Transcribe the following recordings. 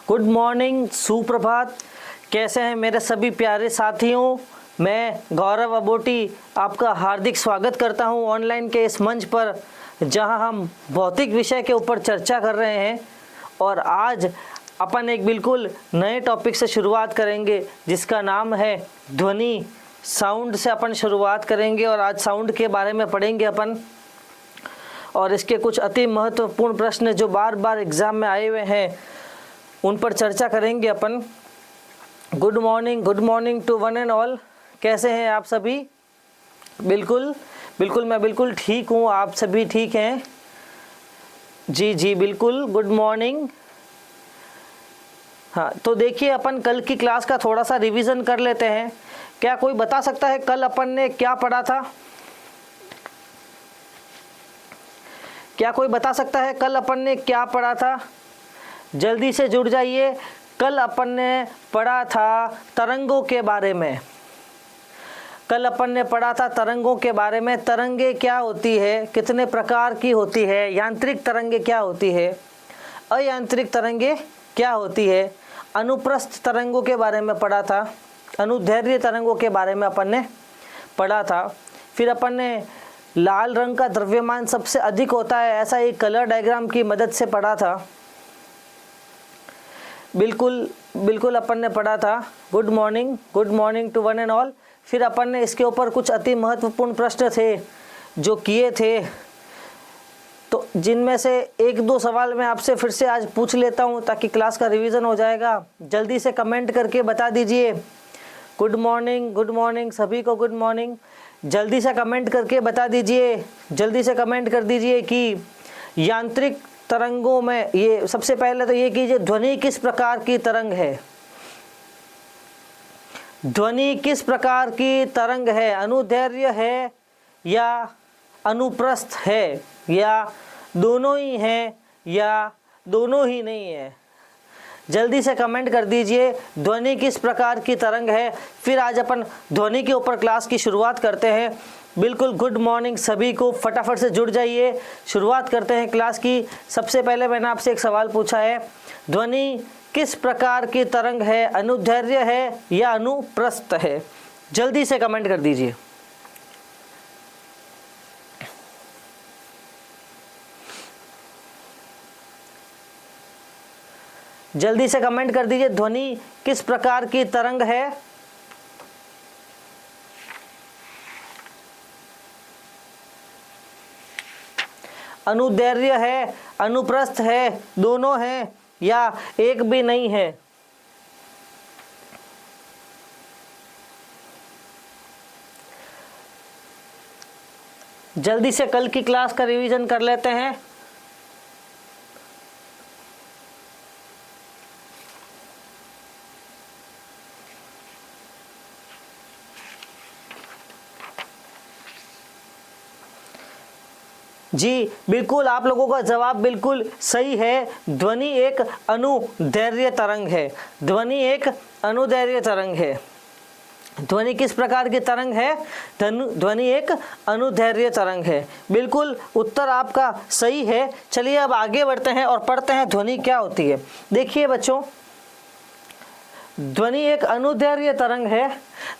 Good morning, सुप्रभात। कैसे हैं मेरे सभी प्यारे साथियों। मैं गौरव अबोटी आपका हार्दिक स्वागत करता हूं ऑनलाइन के इस मंच पर, जहां हम भौतिक विषय के ऊपर चर्चा कर रहे हैं। और आज अपन एक बिल्कुल नए टॉपिक से शुरुआत करेंगे, जिसका नाम है ध्वनि। साउंड से अपन शुरुआत करेंगे और आज साउंड के बारे में पढ़ेंगे अपन, और इसके कुछ अति महत्वपूर्ण प्रश्न जो बार बार एग्जाम में आए हुए हैं उन पर चर्चा करेंगे अपन। Good morning to one and all. कैसे हैं आप सभी? बिल्कुल मैं बिल्कुल ठीक हूँ। आप सभी ठीक हैं? जी बिल्कुल, गुड मॉर्निंग। हाँ, तो देखिए अपन कल की क्लास का थोड़ा सा रिवीजन कर लेते हैं। क्या कोई बता सकता है कल अपन ने क्या पढ़ा था? क्या कोई बता सकता है कल अपन ने क्या पढ़ा था? जल्दी से जुड़ जाइए। कल अपन ने पढ़ा था तरंगों के बारे में। कल अपन ने पढ़ा था तरंगों के बारे में। तरंगे क्या होती है, कितने प्रकार की होती है, यांत्रिक तरंगे क्या होती है, अयांत्रिक तरंगे क्या होती है, अनुप्रस्थ तरंगों के बारे में पढ़ा था, अनुदैर्घ्य तरंगों के बारे में अपन ने पढ़ा था। फिर अपन ने लाल रंग का द्रव्यमान सबसे अधिक होता है, ऐसा एक कलर डायग्राम की मदद से पढ़ा था। बिल्कुल अपन ने पढ़ा था। Good morning to one and all. फिर अपन ने इसके ऊपर कुछ अति महत्वपूर्ण प्रश्न थे जो किए थे, तो जिनमें से एक दो सवाल मैं आपसे फिर से आज पूछ लेता हूं ताकि क्लास का रिवीजन हो जाएगा। जल्दी से कमेंट करके बता दीजिए। गुड मॉर्निंग सभी को, गुड मॉर्निंग। जल्दी से कमेंट करके बता दीजिए, जल्दी से कमेंट कर दीजिए कि यांत्रिक तरंगों में, ये सबसे पहले तो ये कीजिए, ध्वनि किस प्रकार की तरंग है? ध्वनि किस प्रकार की तरंग है? अनुदैर्घ्य है या अनुप्रस्थ है, या दोनों ही हैं, या दोनों ही नहीं है? जल्दी से कमेंट कर दीजिए ध्वनि किस प्रकार की तरंग है। फिर आज अपन ध्वनि के ऊपर क्लास की शुरुआत करते हैं। बिल्कुल गुड मॉर्निंग सभी को, फटाफट से जुड़ जाइए। शुरुआत करते हैं क्लास की। सबसे पहले मैंने आपसे एक सवाल पूछा है, ध्वनि किस प्रकार की तरंग है? अनुदैर्घ्य है या अनुप्रस्थ है? जल्दी से कमेंट कर दीजिए। जल्दी से कमेंट कर दीजिए, ध्वनि किस प्रकार की तरंग है? अनुदैर्घ्य है, अनुप्रस्थ है, दोनों हैं, या एक भी नहीं है? जल्दी से कल की क्लास का रिवीजन कर लेते हैं। जी बिल्कुल, आप लोगों का जवाब बिल्कुल सही है। ध्वनि एक अनुदैर्घ्य तरंग है। ध्वनि एक अनुदैर्घ्य तरंग है। ध्वनि किस प्रकार की तरंग है? ध्वनि एक अनुदैर्घ्य तरंग है। बिल्कुल उत्तर आपका सही है। चलिए अब आगे बढ़ते हैं और पढ़ते हैं ध्वनि क्या होती है। देखिए बच्चों, ध्वनि एक अनुदैर्घ्य तरंग है।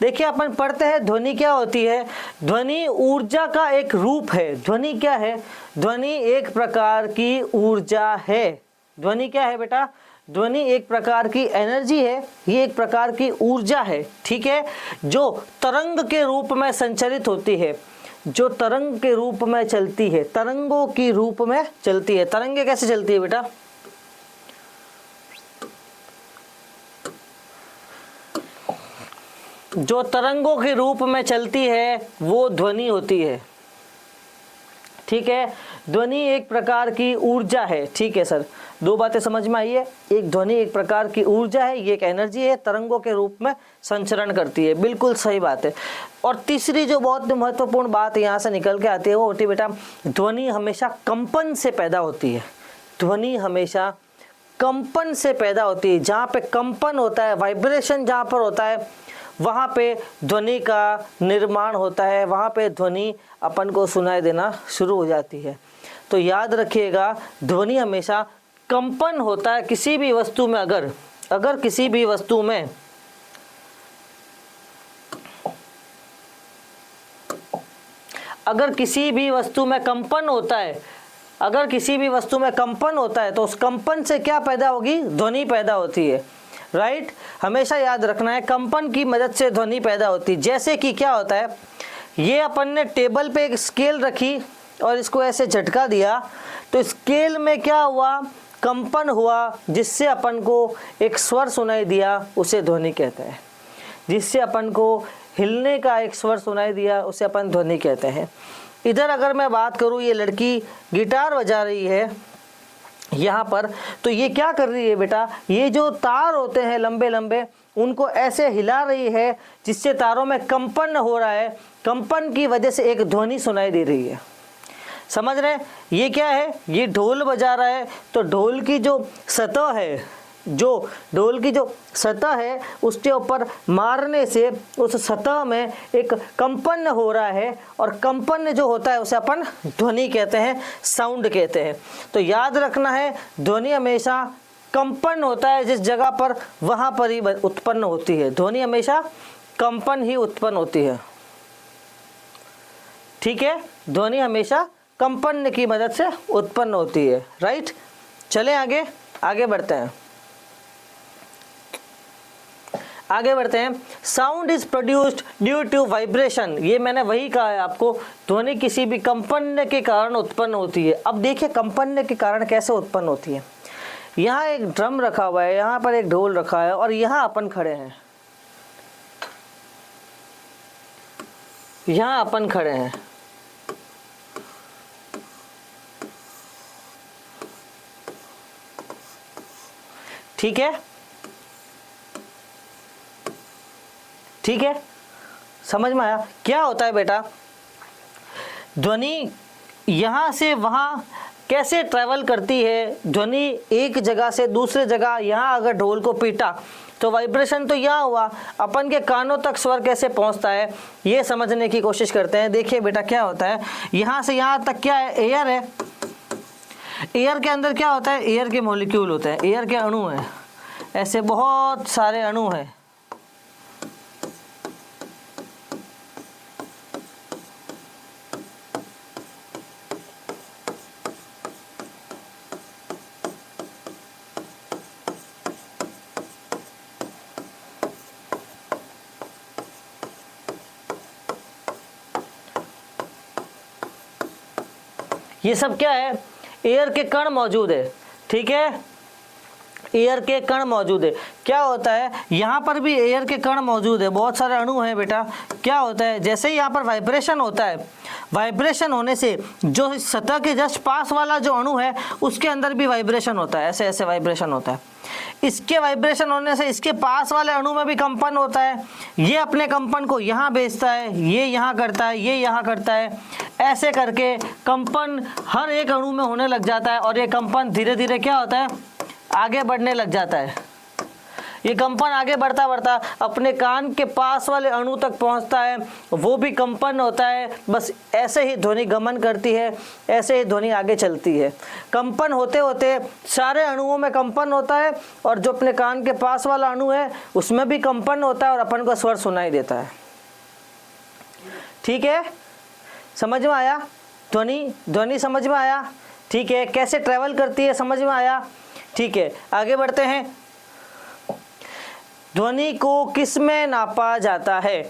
देखिए अपन पढ़ते हैं ध्वनि क्या होती है। ध्वनि ऊर्जा का एक रूप है। ध्वनि क्या है? ध्वनि एक प्रकार की ऊर्जा है। ध्वनि क्या है बेटा? ध्वनि एक प्रकार की एनर्जी है, ये एक प्रकार की ऊर्जा है, ठीक है, जो तरंग के रूप में संचरित होती है, जो तरंग के रूप में चलती है, तरंगों की रूप में चलती है। तरंगे कैसे चलती है बेटा? जो तरंगों के रूप में चलती है वो ध्वनि होती है, ठीक है। ध्वनि एक प्रकार की ऊर्जा है, ठीक है सर। दो बातें समझ में आई है। एक, ध्वनि एक प्रकार की ऊर्जा है, ये एक एनर्जी है, तरंगों के रूप में संचरण करती है। बिल्कुल सही बात है। और तीसरी जो बहुत महत्वपूर्ण बात यहाँ से निकल के आती है वो होती है बेटा, ध्वनि हमेशा कंपन से पैदा होती है। ध्वनि हमेशा कंपन से पैदा होती है। जहाँ पे कंपन होता है, वाइब्रेशन जहाँ पर होता है, वहाँ पे ध्वनि का निर्माण होता है, वहाँ पे ध्वनि अपन को सुनाई देना शुरू हो जाती है। तो याद रखिएगा, ध्वनि हमेशा कंपन होता है किसी भी वस्तु में, अगर किसी भी वस्तु में कंपन होता है, अगर किसी भी वस्तु में कंपन होता है तो उस कंपन से क्या पैदा होगी? ध्वनि पैदा होती है, राइट। हमेशा याद रखना है, कंपन की मदद से ध्वनि पैदा होती है। जैसे कि क्या होता है, ये अपन ने टेबल पे एक स्केल रखी और इसको ऐसे झटका दिया तो स्केल में क्या हुआ? कंपन हुआ, जिससे अपन को एक स्वर सुनाई दिया, उसे ध्वनि कहते हैं। जिससे अपन को हिलने का एक स्वर सुनाई दिया, उसे अपन ध्वनि कहते हैं। इधर अगर मैं बात करूँ, ये लड़की गिटार बजा रही है यहाँ पर, तो ये क्या कर रही है बेटा? ये जो तार होते हैं लंबे लंबे, उनको ऐसे हिला रही है, जिससे तारों में कंपन हो रहा है। कंपन की वजह से एक ध्वनि सुनाई दे रही है। समझ रहे? ये क्या है? ये ढोल बजा रहा है, तो ढोल की जो सतह है, उसके ऊपर मारने से उस सतह में एक कंपन हो रहा है, और कंपन जो होता है उसे अपन ध्वनि कहते हैं, साउंड कहते हैं। तो याद रखना है, ध्वनि हमेशा कंपन होता है जिस जगह पर, वहां पर ही उत्पन्न होती है। ध्वनि हमेशा कंपन ही उत्पन्न होती है, ठीक है। ध्वनि हमेशा कंपन की मदद से उत्पन्न होती है, राइट। चले आगे बढ़ते हैं। Sound is produced due to vibration. ये मैंने वही कहा है आपको, ध्वनि किसी भी कंपन के कारण उत्पन्न होती है। अब देखिए कंपन के कारण कैसे उत्पन्न होती है। यहाँ एक ड्रम रखा हुआ है, यहाँ पर एक ढोल रखा है, और यहाँ अपन खड़े हैं। ठीक है, समझ में आया? क्या होता है बेटा, ध्वनि यहाँ से वहाँ कैसे ट्रैवल करती है? ध्वनि एक जगह से दूसरे जगह, यहाँ अगर ढोल को पीटा तो वाइब्रेशन तो यहाँ हुआ, अपन के कानों तक स्वर कैसे पहुँचता है, ये समझने की कोशिश करते हैं। देखिए बेटा क्या होता है, यहाँ से यहाँ तक क्या है? एयर है। एयर के अंदर क्या होता है? एयर के मॉलिक्यूल होते हैं, एयर के अणु हैं, ऐसे बहुत सारे अणु हैं। ये सब क्या है? एयर के कण मौजूद है, ठीक है। एयर के कण मौजूद है। क्या होता है, यहाँ पर भी एयर के कण मौजूद है, बहुत सारे अणु हैं बेटा। क्या होता है, जैसे ही यहाँ पर वाइब्रेशन होता है, वाइब्रेशन होने से जो सतह के जस्ट पास वाला जो अणु है, उसके अंदर भी वाइब्रेशन होता है, ऐसे ऐसे वाइब्रेशन होता है। इसके वाइब्रेशन होने से इसके पास वाले अणु में भी कंपन होता है। ये अपने कंपन को यहाँ भेजता है, ये यहाँ करता है, ये यहाँ करता है। ऐसे करके कंपन हर एक अणु में होने लग जाता है, और ये कंपन धीरे धीरे क्या होता है? आगे बढ़ने लग जाता है। ये कंपन आगे बढ़ता बढ़ता अपने कान के पास वाले अणु तक पहुंचता है, वो भी कंपन होता है। बस ऐसे ही ध्वनि गमन करती है, ऐसे ही ध्वनि आगे चलती है। कंपन होते होते सारे अणुओं में कंपन होता है, और जो अपने कान के पास वाला अणु है उसमें भी कंपन होता है, और अपन को स्वर सुनाई देता है। ठीक है, समझ में आया? ध्वनि समझ में आया? ठीक है, कैसे ट्रेवल करती है समझ में आया? ठीक है, आगे बढ़ते हैं। ध्वनि को किस में नापा जाता है?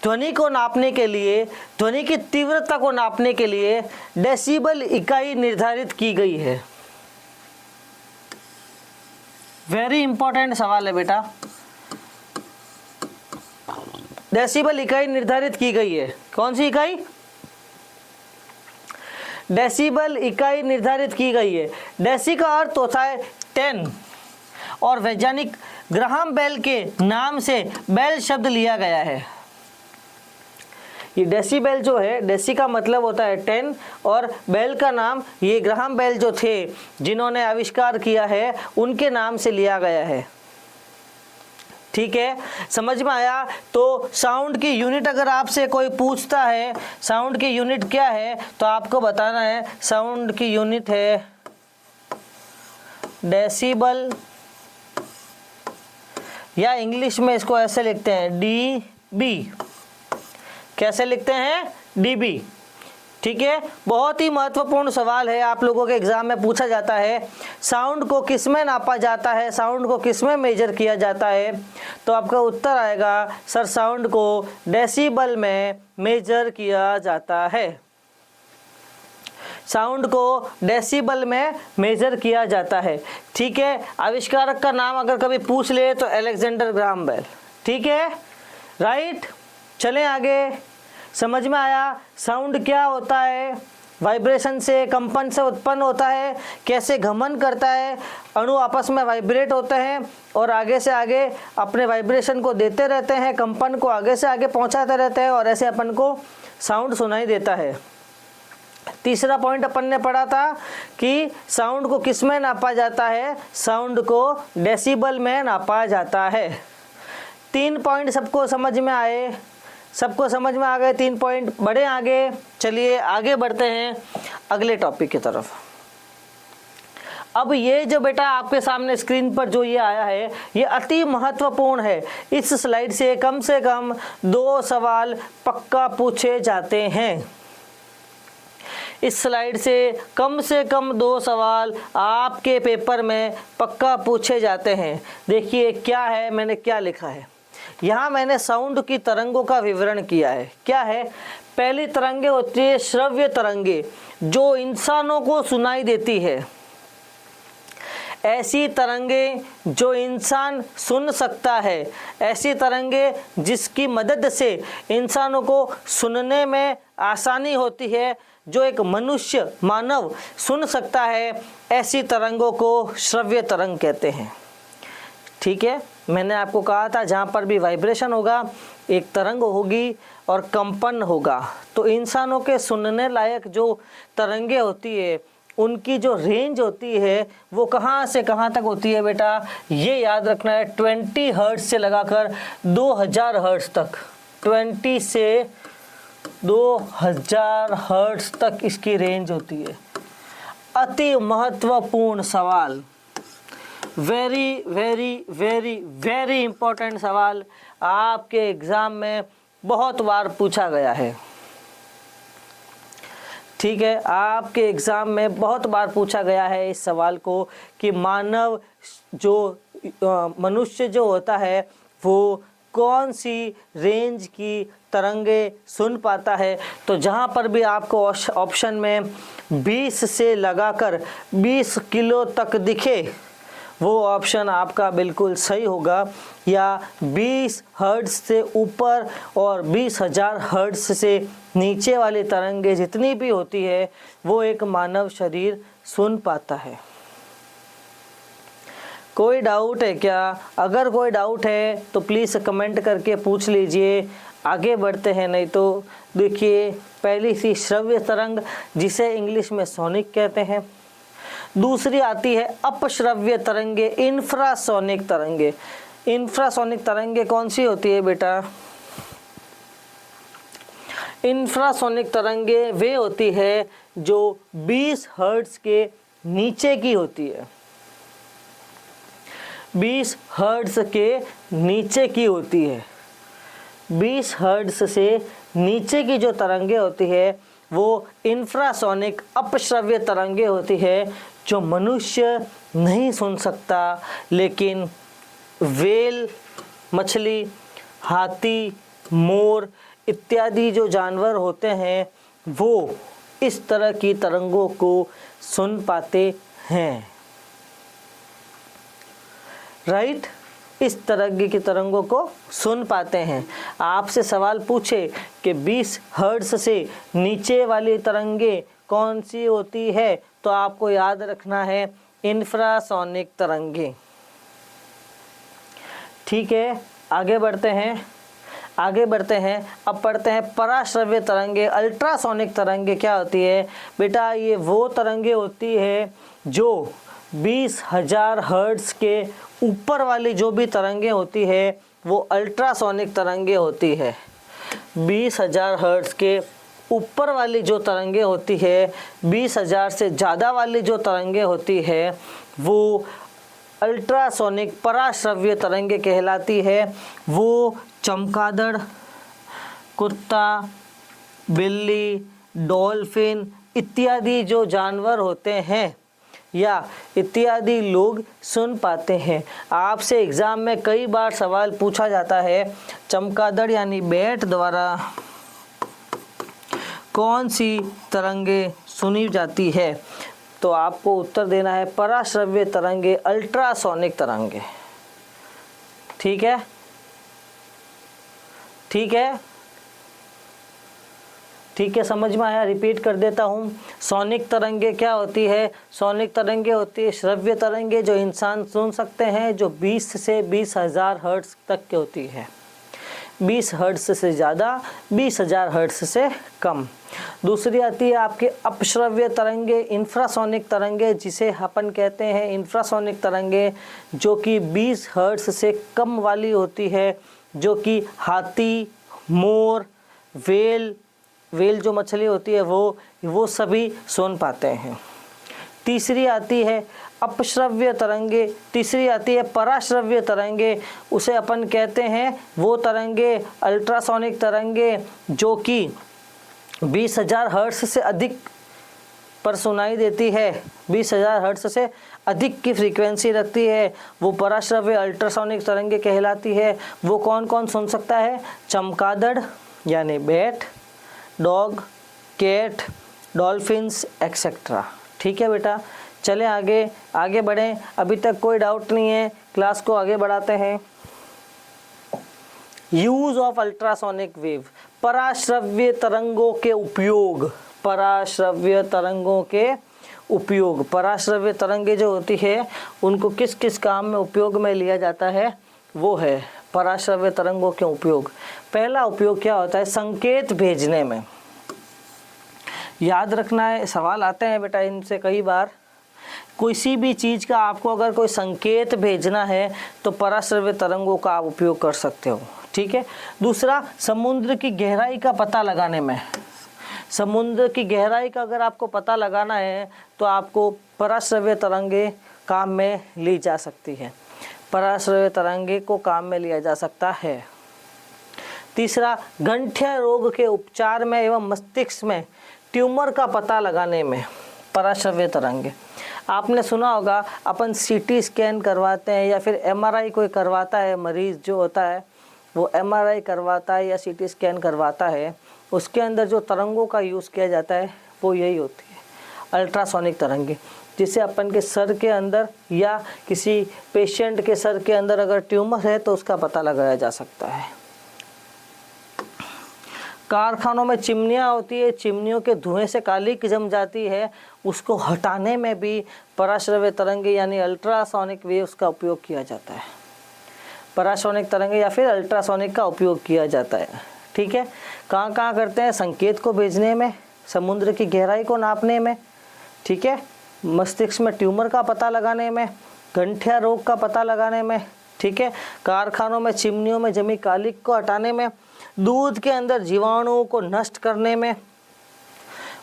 ध्वनि को नापने के लिए, ध्वनि की तीव्रता को नापने के लिए डेसिबल इकाई निर्धारित की गई है। वेरी इंपॉर्टेंट सवाल है बेटा। डेसिबल इकाई निर्धारित की गई है। कौन सी इकाई? डेसिबल इकाई निर्धारित की गई है। डेसी का अर्थ होता है 10, और वैज्ञानिक ग्राहम बेल के नाम से बेल शब्द लिया गया है। ये डेसीबेल जो है, डेसी का मतलब होता है 10, और बेल का नाम ये ग्राहम बेल जो थे जिन्होंने आविष्कार किया है, उनके नाम से लिया गया है। ठीक है, समझ में आया? तो साउंड की यूनिट अगर आपसे कोई पूछता है साउंड की यूनिट क्या है, तो आपको बताना है साउंड की यूनिट है डेसिबल, या इंग्लिश में इसको ऐसे लिखते हैं डीबी। कैसे लिखते हैं? डीबी। ठीक है, बहुत ही महत्वपूर्ण सवाल है, आप लोगों के एग्जाम में पूछा जाता है। साउंड को किस में नापा जाता है, साउंड को किस में मेजर किया जाता है? तो आपका उत्तर आएगा सर साउंड को डेसिबल में मेजर किया जाता है। साउंड को डेसिबल में मेजर किया जाता है। ठीक है, आविष्कारक का नाम अगर कभी पूछ ले तो अलेक्जेंडर ग्राहम बेल। ठीक है, राइट। चलें आगे। समझ में आया साउंड क्या होता है? वाइब्रेशन से, कंपन से उत्पन्न होता है। कैसे घमन करता है, अणु आपस में वाइब्रेट होते हैं और आगे से आगे अपने वाइब्रेशन को देते रहते हैं, कंपन को आगे से आगे पहुंचाते रहते हैं और ऐसे अपन को साउंड सुनाई देता है। तीसरा पॉइंट अपन ने पढ़ा था कि साउंड को किस में नापा जाता है? साउंड को डेसिबल में नापा जाता है। 3 पॉइंट सबको समझ में आए? सबको समझ में आ गए 3 पॉइंट? बढ़े आगे। चलिए आगे बढ़ते हैं अगले टॉपिक की तरफ। अब ये जो बेटा आपके सामने स्क्रीन पर जो ये आया है, ये अति महत्वपूर्ण है। इस स्लाइड से कम 2 सवाल पक्का पूछे जाते हैं। इस स्लाइड से कम 2 सवाल आपके पेपर में पक्का पूछे जाते हैं। देखिए क्या है, मैंने क्या लिखा है यहाँ। मैंने साउंड की तरंगों का विवरण किया है। क्या है? पहली तरंगे होती है श्रव्य तरंगे, जो इंसानों को सुनाई देती है। ऐसी तरंगे जो इंसान सुन सकता है, ऐसी तरंगे जिसकी मदद से इंसानों को सुनने में आसानी होती है, जो एक मनुष्य मानव सुन सकता है, ऐसी तरंगों को श्रव्य तरंग कहते हैं। ठीक है, मैंने आपको कहा था जहाँ पर भी वाइब्रेशन होगा एक तरंग होगी और कंपन होगा। तो इंसानों के सुनने लायक जो तरंगे होती है उनकी जो रेंज होती है वो कहाँ से कहाँ तक होती है बेटा? ये याद रखना है, 20 हर्ट्ज से लगाकर 2000 हर्ट्ज तक। 20 से 2000 हर्ट्ज तक इसकी रेंज होती है। अति महत्वपूर्ण सवाल, very very very very important सवाल आपके एग्जाम में बहुत बार पूछा गया है। ठीक है, आपके एग्जाम में बहुत बार पूछा गया है इस सवाल को कि मानव जो मनुष्य जो होता है वो कौन सी रेंज की तरंगे सुन पाता है। तो जहाँ पर भी आपको ऑप्शन में 20 से लगाकर 20 किलो तक दिखे वो ऑप्शन आपका बिल्कुल सही होगा। या 20 हर्ट्ज से ऊपर और 20,000 हर्ट्ज से नीचे वाली तरंगे जितनी भी होती है वो एक मानव शरीर सुन पाता है। कोई डाउट है क्या? अगर कोई डाउट है तो प्लीज़ कमेंट करके पूछ लीजिए। आगे बढ़ते हैं, नहीं तो देखिए पहली सी श्रव्य तरंग जिसे इंग्लिश में सोनिक कहते हैं। दूसरी आती है अपश्रव्य तरंगे, इंफ्रासोनिक तरंगे। इंफ्रासोनिक तरंगे कौन सी होती है बेटा? इंफ्रासोनिक तरंगे वे होती है जो 20 हर्ट्ज के नीचे की होती है। 20 हर्ट्ज के नीचे की होती है। 20 हर्ट्ज से नीचे की जो तरंगे होती है वो इंफ्रासोनिक अपश्रव्य तरंगे होती है, जो मनुष्य नहीं सुन सकता, लेकिन व्हेल, मछली, हाथी, मोर इत्यादि जो जानवर होते हैं वो इस तरह की तरंगों को सुन पाते हैं। राइट, इस तरह की तरंगों को सुन पाते हैं। आपसे सवाल पूछे कि 20 हर्ट्ज से नीचे वाली तरंगे कौन सी होती है, तो आपको याद रखना है इंफ्रासोनिक तरंगे। ठीक है, आगे बढ़ते हैं। अब पढ़ते हैं पराश्रव्य तरंगे, अल्ट्रासोनिक तरंगे क्या होती है बेटा? ये वो तरंगे होती है जो 20,000 हर्ट्ज के ऊपर वाली जो भी तरंगे होती है वो अल्ट्रासोनिक तरंगे होती है। 20,000 हर्ट्ज के ऊपर वाली जो तरंगे होती है, 20,000 से ज़्यादा वाली जो तरंगे होती है वो अल्ट्रासोनिक पराश्रव्य तरंगे कहलाती है। वो चमगादड़, कुत्ता, बिल्ली, डॉल्फिन इत्यादि जो जानवर होते हैं या इत्यादि लोग सुन पाते हैं। आपसे एग्ज़ाम में कई बार सवाल पूछा जाता है, चमगादड़ यानी बैट द्वारा कौन सी तरंगे सुनी जाती है? तो आपको उत्तर देना है पराश्रव्य तरंगे, अल्ट्रासोनिक तरंगे। ठीक है, ठीक है, ठीक है, समझ में आया? रिपीट कर देता हूँ। सोनिक तरंगे क्या होती है? सोनिक तरंगे होती है श्रव्य तरंगे जो इंसान सुन सकते हैं, जो 20 से 20,000 हर्ट्ज तक की होती है। 20 हर्ट्ज से ज़्यादा, 20,000 हर्ट्ज से कम। दूसरी आती है आपके अपश्रव्य तरंगे, इंफ्रासोनिक तरंगे, जिसे अपन कहते हैं इंफ्रासोनिक तरंगे, जो कि 20 हर्ट्ज से कम वाली होती है, जो कि हाथी, मोर, वेल जो मछली होती है वो सभी सुन पाते हैं। तीसरी आती है अपश्रव्य तरंगे, तीसरी आती है पराश्रव्य तरंगे। उसे अपन कहते हैं वो तरंगे, अल्ट्रासोनिक तरंगे, जो कि 20,000 हर्ट्ज से अधिक पर सुनाई देती है, 20,000 हर्ट्ज से अधिक की फ्रीक्वेंसी रखती है। वो पराश्रव्य अल्ट्रासोनिक तरंगे कहलाती है। वो कौन कौन सुन सकता है? चमगादड़ यानी bat, dog, cat, dolphins etcetera. ठीक है बेटा, चले आगे बढ़ें। अभी तक कोई डाउट नहीं है, क्लास को आगे बढ़ाते हैं। यूज ऑफ अल्ट्रासोनिक वेव, पराश्रव्य तरंगों के उपयोग, पराश्रव्य तरंगों के उपयोग। पराश्रव्य तरंगे जो होती है उनको किस किस काम में उपयोग में लिया जाता है, वो है पराश्रव्य तरंगों के उपयोग। पहला उपयोग क्या होता है? संकेत भेजने में। याद रखना है, सवाल आते हैं बेटा इनसे कई बार। किसी भी चीज़ का आपको अगर कोई संकेत भेजना है तो पराश्रव्य तरंगों का आप उपयोग कर सकते हो। ठीक है। दूसरा, समुद्र की गहराई का पता लगाने में। समुद्र की गहराई का अगर आपको पता लगाना है तो आपको पराश्रव्य तरंगे काम में ली जा सकती है, पराश्रव्य तरंगे को काम में लिया जा सकता है। तीसरा, गंठिया रोग के उपचार में एवं मस्तिष्क में ट्यूमर का पता लगाने में पराश्रव्य तरंगे। आपने सुना होगा अपन सीटी स्कैन करवाते हैं या फिर एमआरआई कोई करवाता है, मरीज़ जो होता है वो एमआरआई करवाता है या सीटी स्कैन करवाता है, उसके अंदर जो तरंगों का यूज़ किया जाता है वो यही होती है अल्ट्रासोनिक तरंगे, जिससे अपन के सर के अंदर या किसी पेशेंट के सर के अंदर अगर ट्यूमर है तो उसका पता लगाया जा सकता है। कारखानों में चिमनियाँ होती है, चिमनियों के धुएं से कालिक जम जाती है, उसको हटाने में भी पराश्रव्य तरंगे यानी अल्ट्रासोनिक वेव्स का उपयोग किया जाता है। परासोनिक तरंगे या फिर अल्ट्रासोनिक का उपयोग किया जाता है। ठीक है। कहाँ कहाँ करते हैं? संकेत को भेजने में, समुद्र की गहराई को नापने में, ठीक है, मस्तिष्क में ट्यूमर का पता लगाने में, गंठिया रोग का पता लगाने में, ठीक है, कारखानों में चिमनियों में जमी कालिक को हटाने में, दूध के अंदर जीवाणुओं को नष्ट करने में,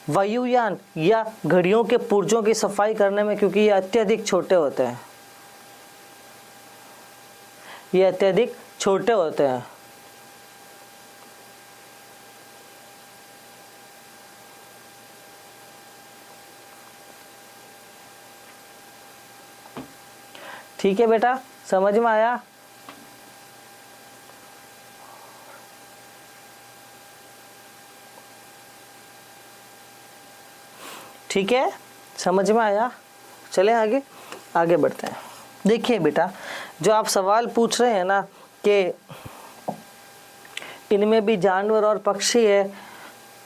वायुयान या घड़ियों के पुर्जों की सफाई करने में, क्योंकि ये अत्यधिक छोटे होते हैं, ये अत्यधिक छोटे होते हैं। ठीक है बेटा, समझ में आया? ठीक है, समझ में आया? चलें आगे बढ़ते हैं। देखिए बेटा, जो आप सवाल पूछ रहे हैं ना कि इनमें भी जानवर और पक्षी है,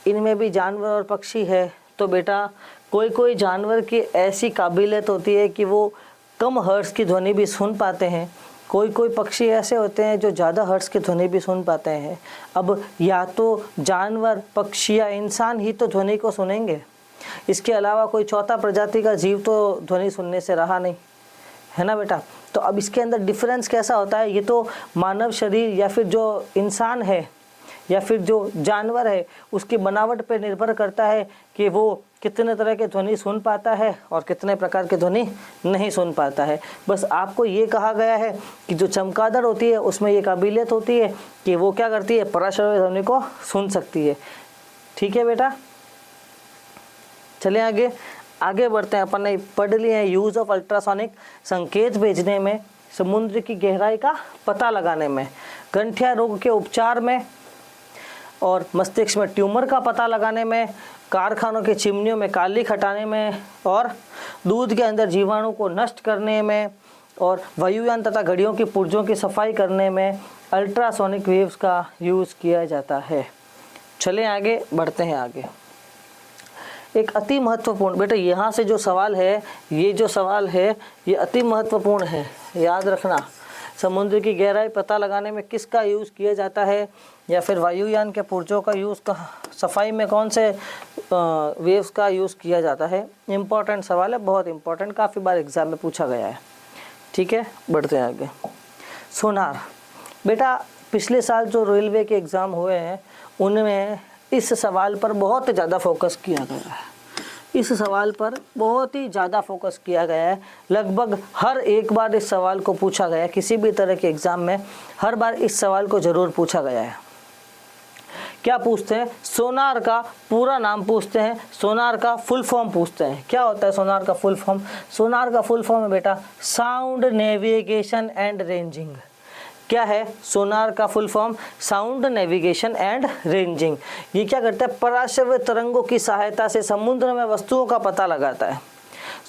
इनमें भी जानवर और पक्षी है, तो बेटा कोई कोई जानवर की ऐसी काबिलियत होती है कि वो कम हर्ट्ज की ध्वनि भी सुन पाते हैं, कोई कोई पक्षी ऐसे होते हैं जो ज़्यादा हर्ट्ज की ध्वनि भी सुन पाते हैं। अब या तो जानवर, पक्षी या इंसान ही तो ध्वनि को सुनेंगे, इसके अलावा कोई चौथा प्रजाति का जीव तो ध्वनि सुनने से रहा नहीं, है ना बेटा। तो अब इसके अंदर डिफरेंस कैसा होता है? ये तो मानव शरीर या फिर जो इंसान है या फिर जो जानवर है उसकी बनावट पर निर्भर करता है कि वो कितने तरह के ध्वनि सुन पाता है और कितने प्रकार के ध्वनि नहीं सुन पाता है। बस आपको ये कहा गया है कि जो चमगादड़ होती है उसमें ये काबिलियत होती है कि वो क्या करती है, पराश्रव्य ध्वनि को सुन सकती है। ठीक है बेटा, चलिए आगे बढ़ते हैं। अपन ने पढ़ लिए हैं यूज़ ऑफ अल्ट्रासोनिक, संकेत भेजने में, समुद्र की गहराई का पता लगाने में, गंठिया रोग के उपचार में और मस्तिष्क में ट्यूमर का पता लगाने में, कारखानों की चिमनियों में कालिख हटाने में और दूध के अंदर जीवाणु को नष्ट करने में और वायुयान तथा घड़ियों की पुर्जों की सफाई करने में अल्ट्रासोनिक वेव्स का यूज़ किया जाता है। चलें आगे बढ़ते हैं। आगे एक अति महत्वपूर्ण, बेटा यहाँ से जो सवाल है, ये जो सवाल है ये अति महत्वपूर्ण है, याद रखना। समुद्र की गहराई पता लगाने में किसका यूज़ किया जाता है या फिर वायुयान के पुर्जों का यूज़ का सफाई में कौन से वेव्स का यूज़ किया जाता है। इम्पॉर्टेंट सवाल है, बहुत इम्पॉर्टेंट, काफ़ी बार एग्जाम में पूछा गया है। ठीक है, बढ़ते हैं आगे। सोनार, बेटा पिछले साल जो रेलवे के एग्ज़ाम हुए हैं उनमें इस सवाल पर बहुत ज़्यादा फोकस किया गया है। इस सवाल पर बहुत ही ज़्यादा फोकस किया गया है। लगभग हर एक बार इस सवाल को पूछा गया है, किसी भी तरह के एग्ज़ाम में हर बार इस सवाल को ज़रूर पूछा गया है। क्या पूछते हैं? सोनार का पूरा नाम पूछते हैं, सोनार का फुल फॉर्म पूछते हैं। क्या होता है सोनार का फुल फॉर्म? सोनार का फुल फॉर्म है बेटा साउंड नेविगेशन एंड रेंजिंग। क्या है सोनार का full form? Sound navigation and ranging. ये क्या करता है? पराश्रव्य तरंगों की सहायता से समुद्र में वस्तुओं का पता लगाता है।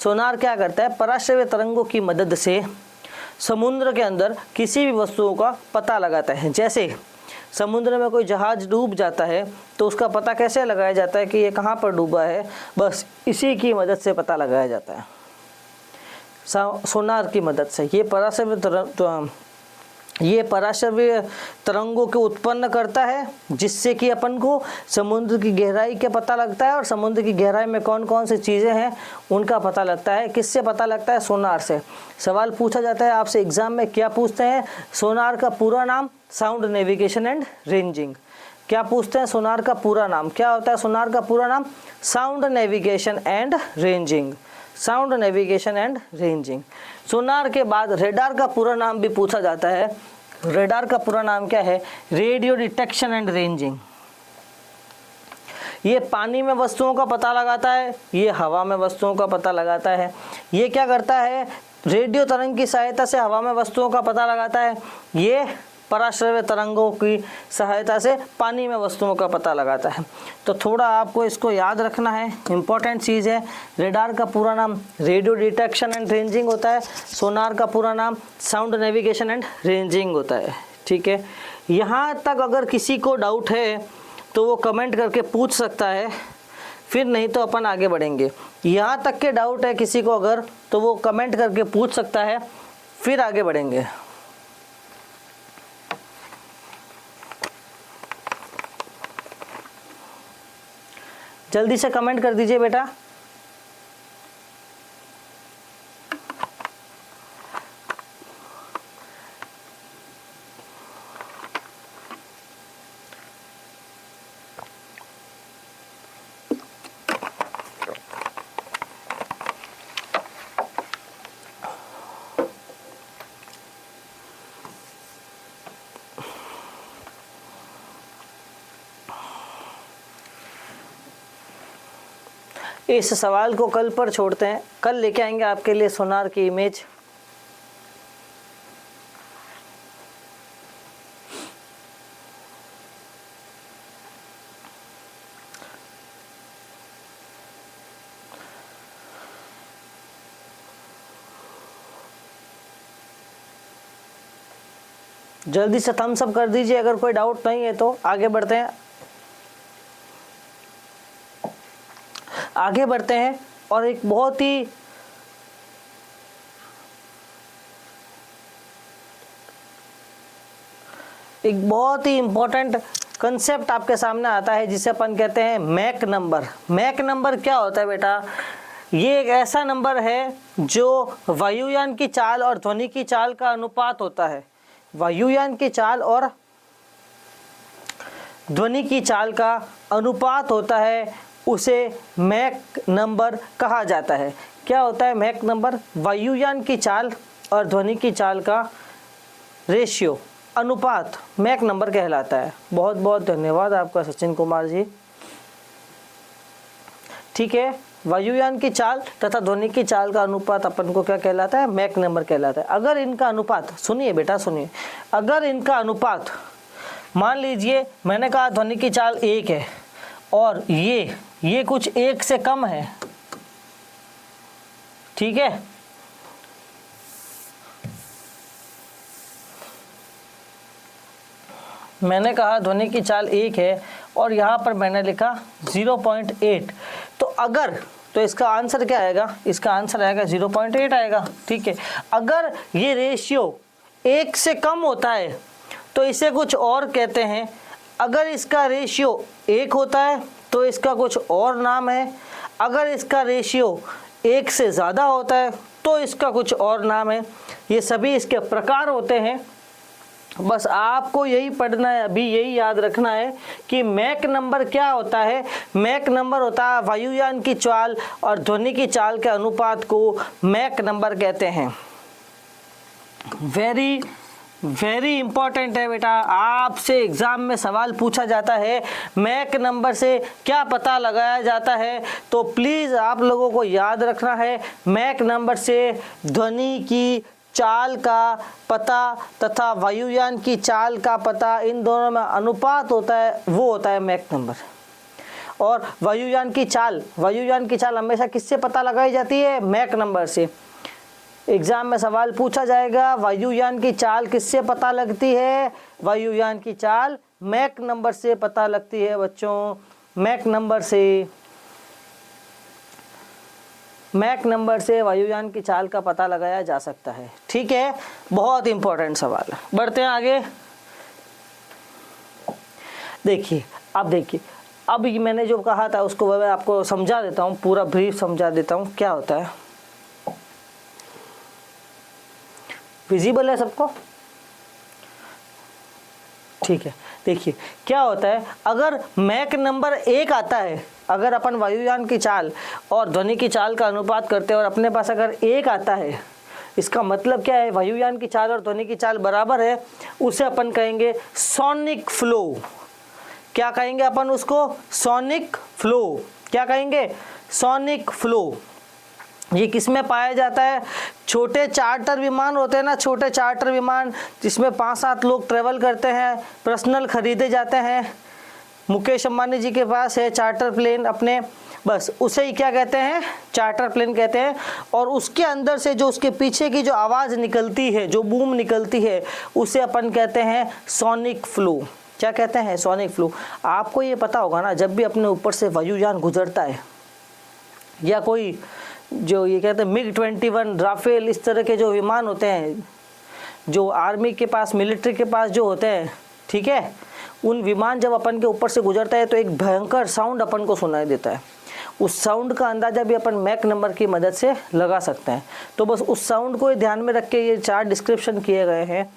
सोनार क्या करता है? पराश्रव्य तरंगों की मदद से समुद्र के अंदर किसी भी वस्तुओं का पता लगाता है। जैसे समुद्र में कोई जहाज डूब जाता है तो उसका पता कैसे लगाया जाता है कि ये कहाँ पर डूबा है? बस इसी की मदद से पता लगाया जाता है, सोनार की मदद से। ये पराश्रव्य तरंगों को उत्पन्न करता है जिससे कि अपन को समुद्र की गहराई का पता लगता है और समुद्र की गहराई में कौन कौन सी चीज़ें हैं उनका पता लगता है। किससे पता लगता है? सोनार से। सवाल पूछा जाता है आपसे एग्जाम में, क्या पूछते हैं? सोनार का पूरा नाम साउंड नेविगेशन एंड रेंजिंग। क्या पूछते हैं? सोनार का पूरा नाम। क्या होता है सोनार का पूरा नाम? Sound navigation and ranging. Sound navigation and ranging. Sonar के बाद रेडार का पूरा नाम भी पूछा जाता है। रेडार का पूरा नाम क्या है? Radio detection and ranging. ये पानी में वस्तुओं का पता लगाता है, ये हवा में वस्तुओं का पता लगाता है। ये क्या करता है? रेडियो तरंग की सहायता से हवा में वस्तुओं का पता लगाता है। ये पराश्रव्य तरंगों की सहायता से पानी में वस्तुओं का पता लगाता है। तो थोड़ा आपको इसको याद रखना है, इम्पॉर्टेंट चीज़ है। रेडार का पूरा नाम रेडियो डिटेक्शन एंड रेंजिंग होता है। सोनार का पूरा नाम साउंड नेविगेशन एंड रेंजिंग होता है। ठीक है, यहाँ तक अगर किसी को डाउट है तो वो कमेंट करके पूछ सकता है, फिर नहीं तो अपन आगे बढ़ेंगे। यहाँ तक के डाउट है किसी को अगर, तो वो कमेंट करके पूछ सकता है, फिर आगे बढ़ेंगे। जल्दी से कमेंट कर दीजिए बेटा। इस सवाल को कल पर छोड़ते हैं, कल लेके आएंगे आपके लिए सोनार की इमेज। जल्दी से थम्स अप कर दीजिए अगर कोई डाउट नहीं है तो आगे बढ़ते हैं। आगे बढ़ते हैं और एक बहुत ही इम्पोर्टेंट कंसेप्ट आपके सामने आता है जिसे अपन कहते हैं मैक नंबर। मैक नंबर क्या होता है बेटा? ये एक ऐसा नंबर है जो वायुयान की चाल और ध्वनि की चाल का अनुपात होता है। वायुयान की चाल और ध्वनि की चाल का अनुपात होता है उसे मैक नंबर कहा जाता है। क्या होता है मैक नंबर? वायुयान की चाल और ध्वनि की चाल का रेशियो, अनुपात मैक नंबर कहलाता है। बहुत बहुत धन्यवाद आपका सचिन कुमार जी। ठीक है, वायुयान की चाल तथा ध्वनि की चाल का अनुपात अपन को क्या कहलाता है? मैक नंबर कहलाता है। अगर इनका अनुपात, सुनिए बेटा सुनिए, अगर इनका अनुपात, मान लीजिए मैंने कहा ध्वनि की चाल 1 है और ये कुछ 1 से कम है, ठीक है, मैंने कहा ध्वनि की चाल 1 है और यहाँ पर मैंने लिखा 0.8, तो अगर, तो इसका आंसर क्या आएगा? इसका आंसर आएगा 0.8 आएगा। ठीक है, अगर ये रेशियो 1 से कम होता है तो इसे कुछ और कहते हैं। अगर इसका रेशियो 1 होता है तो इसका कुछ और नाम है। अगर इसका रेशियो 1 से ज़्यादा होता है तो इसका कुछ और नाम है। ये सभी इसके प्रकार होते हैं। बस आपको यही पढ़ना है, अभी यही याद रखना है कि मैक नंबर क्या होता है। मैक नंबर होता है वायुयान की चाल और ध्वनि की चाल के अनुपात को मैक नंबर कहते हैं। वेरी वेरी इंपॉर्टेंट है बेटा, आपसे एग्जाम में सवाल पूछा जाता है मैक नंबर से क्या पता लगाया जाता है, तो प्लीज़ आप लोगों को याद रखना है मैक नंबर से ध्वनि की चाल का पता तथा वायुयान की चाल का पता, इन दोनों में अनुपात होता है, वो होता है मैक नंबर। और वायुयान की चाल हमेशा किससे पता लगाई जाती है? मैक नंबर से। एग्जाम में सवाल पूछा जाएगा वायुयान की चाल किससे पता लगती है? वायुयान की चाल मैक नंबर से पता लगती है बच्चों। मैक नंबर से वायुयान की चाल का पता लगाया जा सकता है। ठीक है, बहुत इंपॉर्टेंट सवाल है। बढ़ते हैं आगे। देखिए अब मैंने जो कहा था उसको मैं आपको समझा देता हूँ, पूरा ब्रीफ समझा देता हूँ क्या होता है। विजिबल है सबको? ठीक है, देखिए क्या होता है, अगर मैक नंबर 1 आता है, अगर अपन वायुयान की चाल और ध्वनि की चाल का अनुपात करते हैं और अपने पास अगर 1 आता है, इसका मतलब क्या है? वायुयान की चाल और ध्वनि की चाल बराबर है, उसे अपन कहेंगे सोनिक फ्लो। क्या कहेंगे अपन उसको? Sonic flow. क्या कहेंगे? Sonic flow. ये किस में पाया जाता है? छोटे चार्टर विमान होते हैं ना, छोटे चार्टर विमान जिसमें 5-7 लोग ट्रेवल करते हैं, पर्सनल खरीदे जाते हैं। मुकेश अंबानी जी के पास है चार्टर प्लेन अपने, बस उसे ही क्या कहते हैं? चार्टर प्लेन कहते हैं। और उसके अंदर से जो उसके पीछे की जो आवाज़ निकलती है, जो बूम निकलती है, उसे अपन कहते हैं सोनिक फ्लो। क्या कहते हैं? Sonic flow. आपको ये पता होगा ना, जब भी अपने ऊपर से वायुयान गुजरता है या कोई जो ये कहते हैं MiG-21, राफेल, इस तरह के जो विमान होते हैं जो आर्मी के पास, मिलिट्री के पास जो होते हैं, ठीक है, उन विमान जब अपन के ऊपर से गुजरता है तो एक भयंकर साउंड अपन को सुनाई देता है। उस साउंड का अंदाज़ा भी अपन मैक नंबर की मदद से लगा सकते हैं। तो बस उस साउंड को ध्यान में रख के ये 4 डिस्क्रिप्शन किए गए हैं,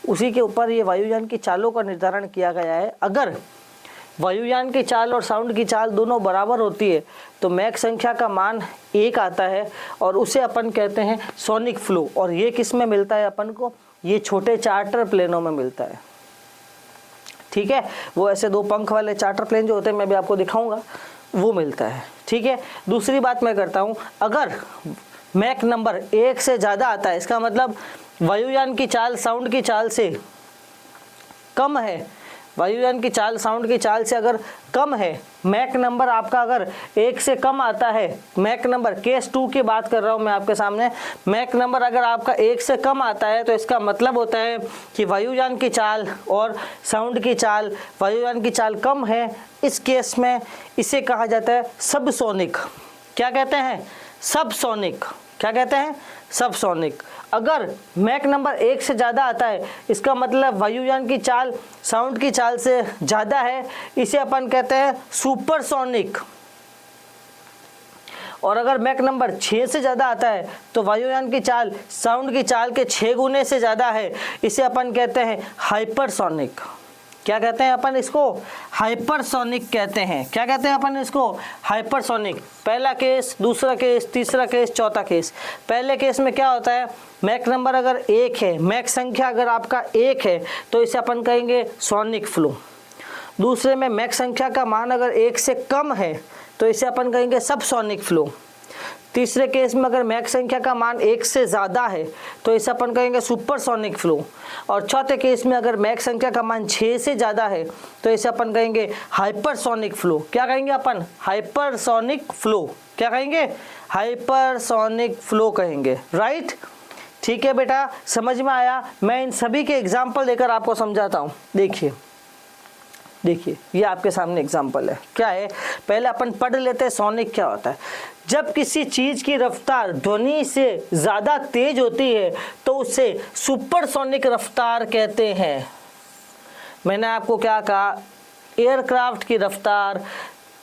उसी के ऊपर ये वायुयान की चालों का निर्धारण किया गया है। अगर वायुयान की चाल और साउंड की चाल दोनों बराबर होती है तो मैक संख्या का मान 1 आता है और उसे अपन कहते हैं सोनिक फ्लो। और ये किस में मिलता है अपन को? ये छोटे चार्टर प्लेनों में मिलता है। ठीक है, वो ऐसे 2 पंख वाले चार्टर प्लेन जो होते हैं, मैं भी आपको दिखाऊंगा, वो मिलता है। ठीक है, दूसरी बात मैं करता हूँ, अगर मैक नंबर 1 से ज़्यादा आता है, इसका मतलब वायुयान की चाल साउंड की चाल से कम है, वायुयान की चाल साउंड की चाल से अगर कम है, मैक नंबर आपका अगर 1 से कम आता है, मैक नंबर केस 2 की बात कर रहा हूँ मैं आपके सामने, मैक नंबर अगर आपका 1 से कम आता है तो इसका मतलब होता है कि वायुयान की चाल और साउंड की चाल, वायुयान की चाल कम है। इस केस में इसे कहा जाता है सबसोनिक। क्या कहते हैं? सबसोनिक। क्या कहते हैं? सबसोनिक। अगर मैक नंबर 1 से ज़्यादा आता है, इसका मतलब वायुयान की चाल साउंड की चाल से ज़्यादा है, इसे अपन कहते हैं सुपरसोनिक। और अगर मैक नंबर 6 से ज़्यादा आता है तो वायुयान की चाल साउंड की चाल के 6 गुने से ज़्यादा है, इसे अपन कहते हैं हाइपरसोनिक। क्या कहते हैं अपन इसको? हाइपरसोनिक कहते हैं। क्या कहते हैं अपन इसको? हाइपरसोनिक। पहला केस, दूसरा केस, तीसरा केस, चौथा केस। पहले केस में क्या होता है? मैक नंबर अगर 1 है, मैक संख्या अगर आपका 1 है तो इसे अपन कहेंगे सोनिक फ्लो। दूसरे में मैक संख्या का मान अगर 1 से कम है तो इसे अपन कहेंगे सबसोनिक फ्लो। तीसरे केस में अगर मैक संख्या का मान 1 से ज़्यादा है तो इसे अपन कहेंगे सुपरसोनिक फ्लो। और चौथे केस में अगर मैक संख्या का मान 6 से ज़्यादा है तो इसे अपन कहेंगे हाइपरसोनिक फ्लो। क्या कहेंगे अपन? Hypersonic flow. क्या कहेंगे? हाइपरसोनिक फ्लो कहेंगे। राइट, ठीक है बेटा, समझ में आया? मैं इन सभी के एग्जाम्पल देकर आपको समझाता हूँ। देखिए ये आपके सामने एग्जाम्पल है। क्या है? पहले अपन पढ़ लेते हैं सोनिक क्या होता है। जब किसी चीज की रफ्तार ध्वनि से ज्यादा तेज होती है तो उसे सुपरसोनिक रफ्तार कहते हैं। मैंने आपको क्या कहा? एयरक्राफ्ट की रफ्तार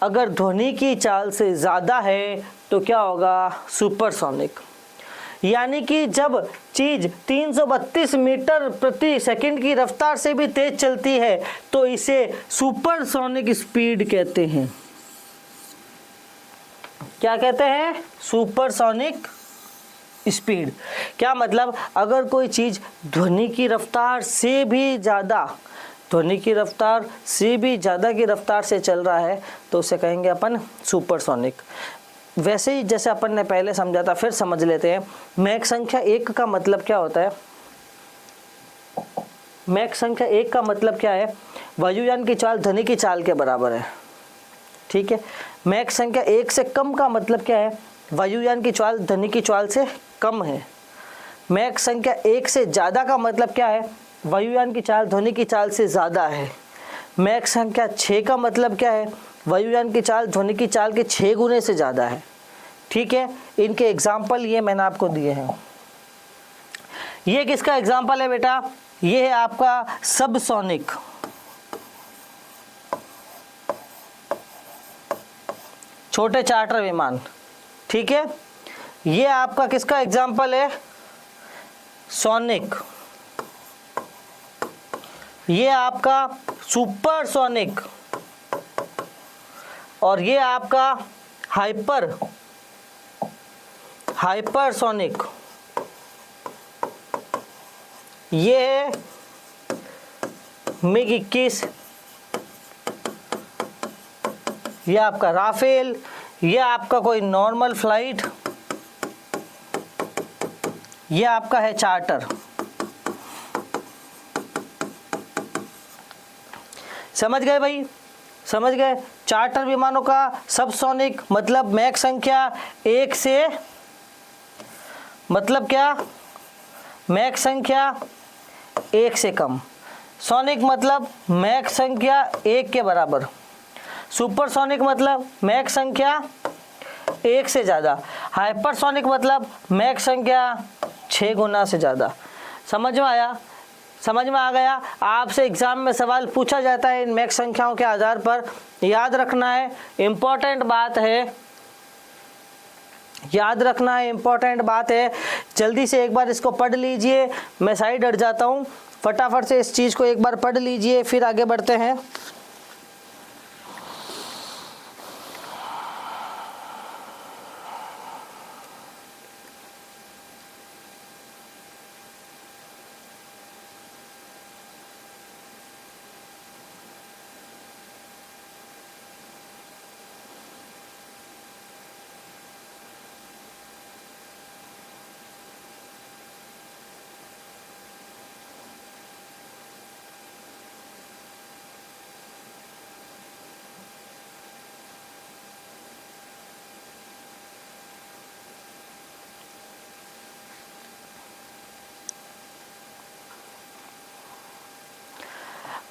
अगर ध्वनि की चाल से ज्यादा है तो क्या होगा? सुपरसोनिक। यानी कि जब चीज 332 मीटर प्रति सेकंड की रफ्तार से भी तेज चलती है तो इसे सुपरसोनिक स्पीड कहते हैं। क्या कहते हैं? Supersonic speed. क्या मतलब? अगर कोई चीज ध्वनि की रफ्तार से भी ज़्यादा की रफ्तार से चल रहा है तो उसे कहेंगे अपन सुपरसोनिक। वैसे ही जैसे अपन ने पहले समझा था, फिर समझ लेते हैं। मैक संख्या 1 का मतलब क्या होता है? मैक संख्या 1 का मतलब क्या है? वायुयान की चाल ध्वनि की चाल के बराबर है। ठीक है। मैक संख्या 1 से कम का मतलब क्या है? वायुयान की चाल ध्वनि की चाल से कम है। मैक संख्या 1 से ज़्यादा का मतलब क्या है? वायुयान की चाल ध्वनि की चाल से ज़्यादा है। मैक संख्या 6 का मतलब क्या है? वायुयान की चाल ध्वनि की चाल के 6 गुने से ज़्यादा है। ठीक है, इनके एग्जाम्पल ये मैंने आपको दिए हैं। ये किसका एग्जाम्पल है बेटा? ये है आपका सबसोनिक। छोटे चार्टर विमान। ठीक है, ये आपका किसका एग्जाम्पल है? सोनिक। ये आपका सुपरसोनिक। और ये आपका हाइपरसोनिक। ये है मिग 21। ये आपका राफेल। ये आपका कोई नॉर्मल फ्लाइट। ये आपका है चार्टर। समझ गए भाई? समझ गए? चार्टर विमानों का सबसोनिक मतलब मैक संख्या 1 से, मतलब क्या? मैक संख्या 1 से कम। सोनिक मतलब मैक संख्या 1 के बराबर। सुपरसोनिक मतलब मैक संख्या 1 से ज़्यादा। हाइपरसोनिक मतलब मैक संख्या 6 गुना से ज़्यादा। समझ में आया? समझ में आ गया? आपसे एग्जाम में सवाल पूछा जाता है इन मैक संख्याओं के आधार पर। याद रखना है, इम्पोर्टेंट बात है। याद रखना है, इम्पोर्टेंट बात है। जल्दी से एक बार इसको पढ़ लीजिए। मैं साइड हट जाता हूँ, फटाफट से इस चीज़ को एक बार पढ़ लीजिए, फिर आगे बढ़ते हैं।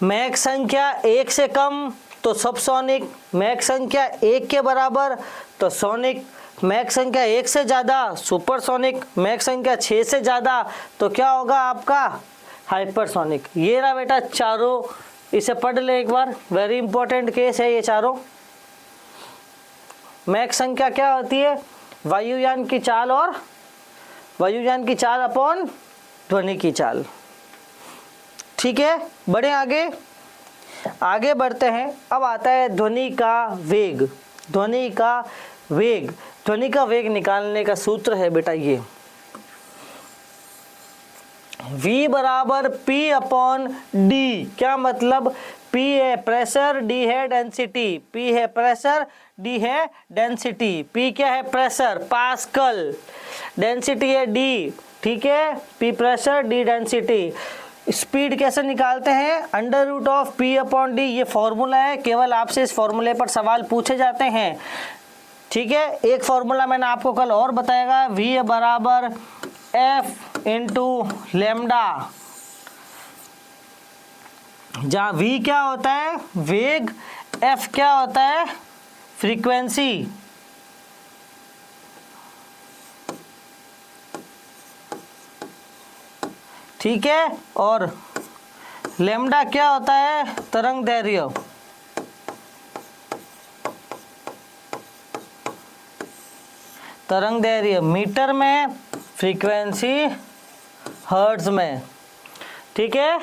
मैक संख्या 1 से कम तो सबसोनिक, मैक संख्या 1 के बराबर तो सोनिक, मैक संख्या 1 से ज़्यादा सुपरसोनिक, मैक संख्या 6 से ज़्यादा तो क्या होगा आपका? हाइपरसोनिक। ये रहा बेटा चारों, इसे पढ़ ले एक बार, वेरी इंपॉर्टेंट केस है ये चारों। मैक संख्या क्या होती है? वायुयान की चाल और वायुयान की चाल अपॉन ध्वनि की चाल। ठीक है, बढ़े आगे। आगे बढ़ते हैं। अब आता है ध्वनि का वेग। ध्वनि का वेग, ध्वनि का वेग निकालने का सूत्र है बेटा ये, V बराबर P अपॉन डी। क्या मतलब? P है प्रेशर, D है डेंसिटी। P है प्रेशर, D है डेंसिटी। P क्या है? Pressure, pascal. डेंसिटी है D, ठीक है। P pressure, D density. Speed कैसे निकालते हैं? Under root of P upon D, ये फॉर्मूला है। केवल आपसे इस फॉर्मूले पर सवाल पूछे जाते हैं, ठीक है। एक फॉर्मूला मैंने आपको कल और बताएगा, V बराबर F इंटू लेमडा, जहाँ V क्या होता है? वेग। F क्या होता है? फ्रीक्वेंसी। ठीक है। और लेमडा क्या होता है? तरंग दैर्घ्य। तरंग दैर्घ्य मीटर में, फ्रीक्वेंसी हर्ट्ज में, ठीक है।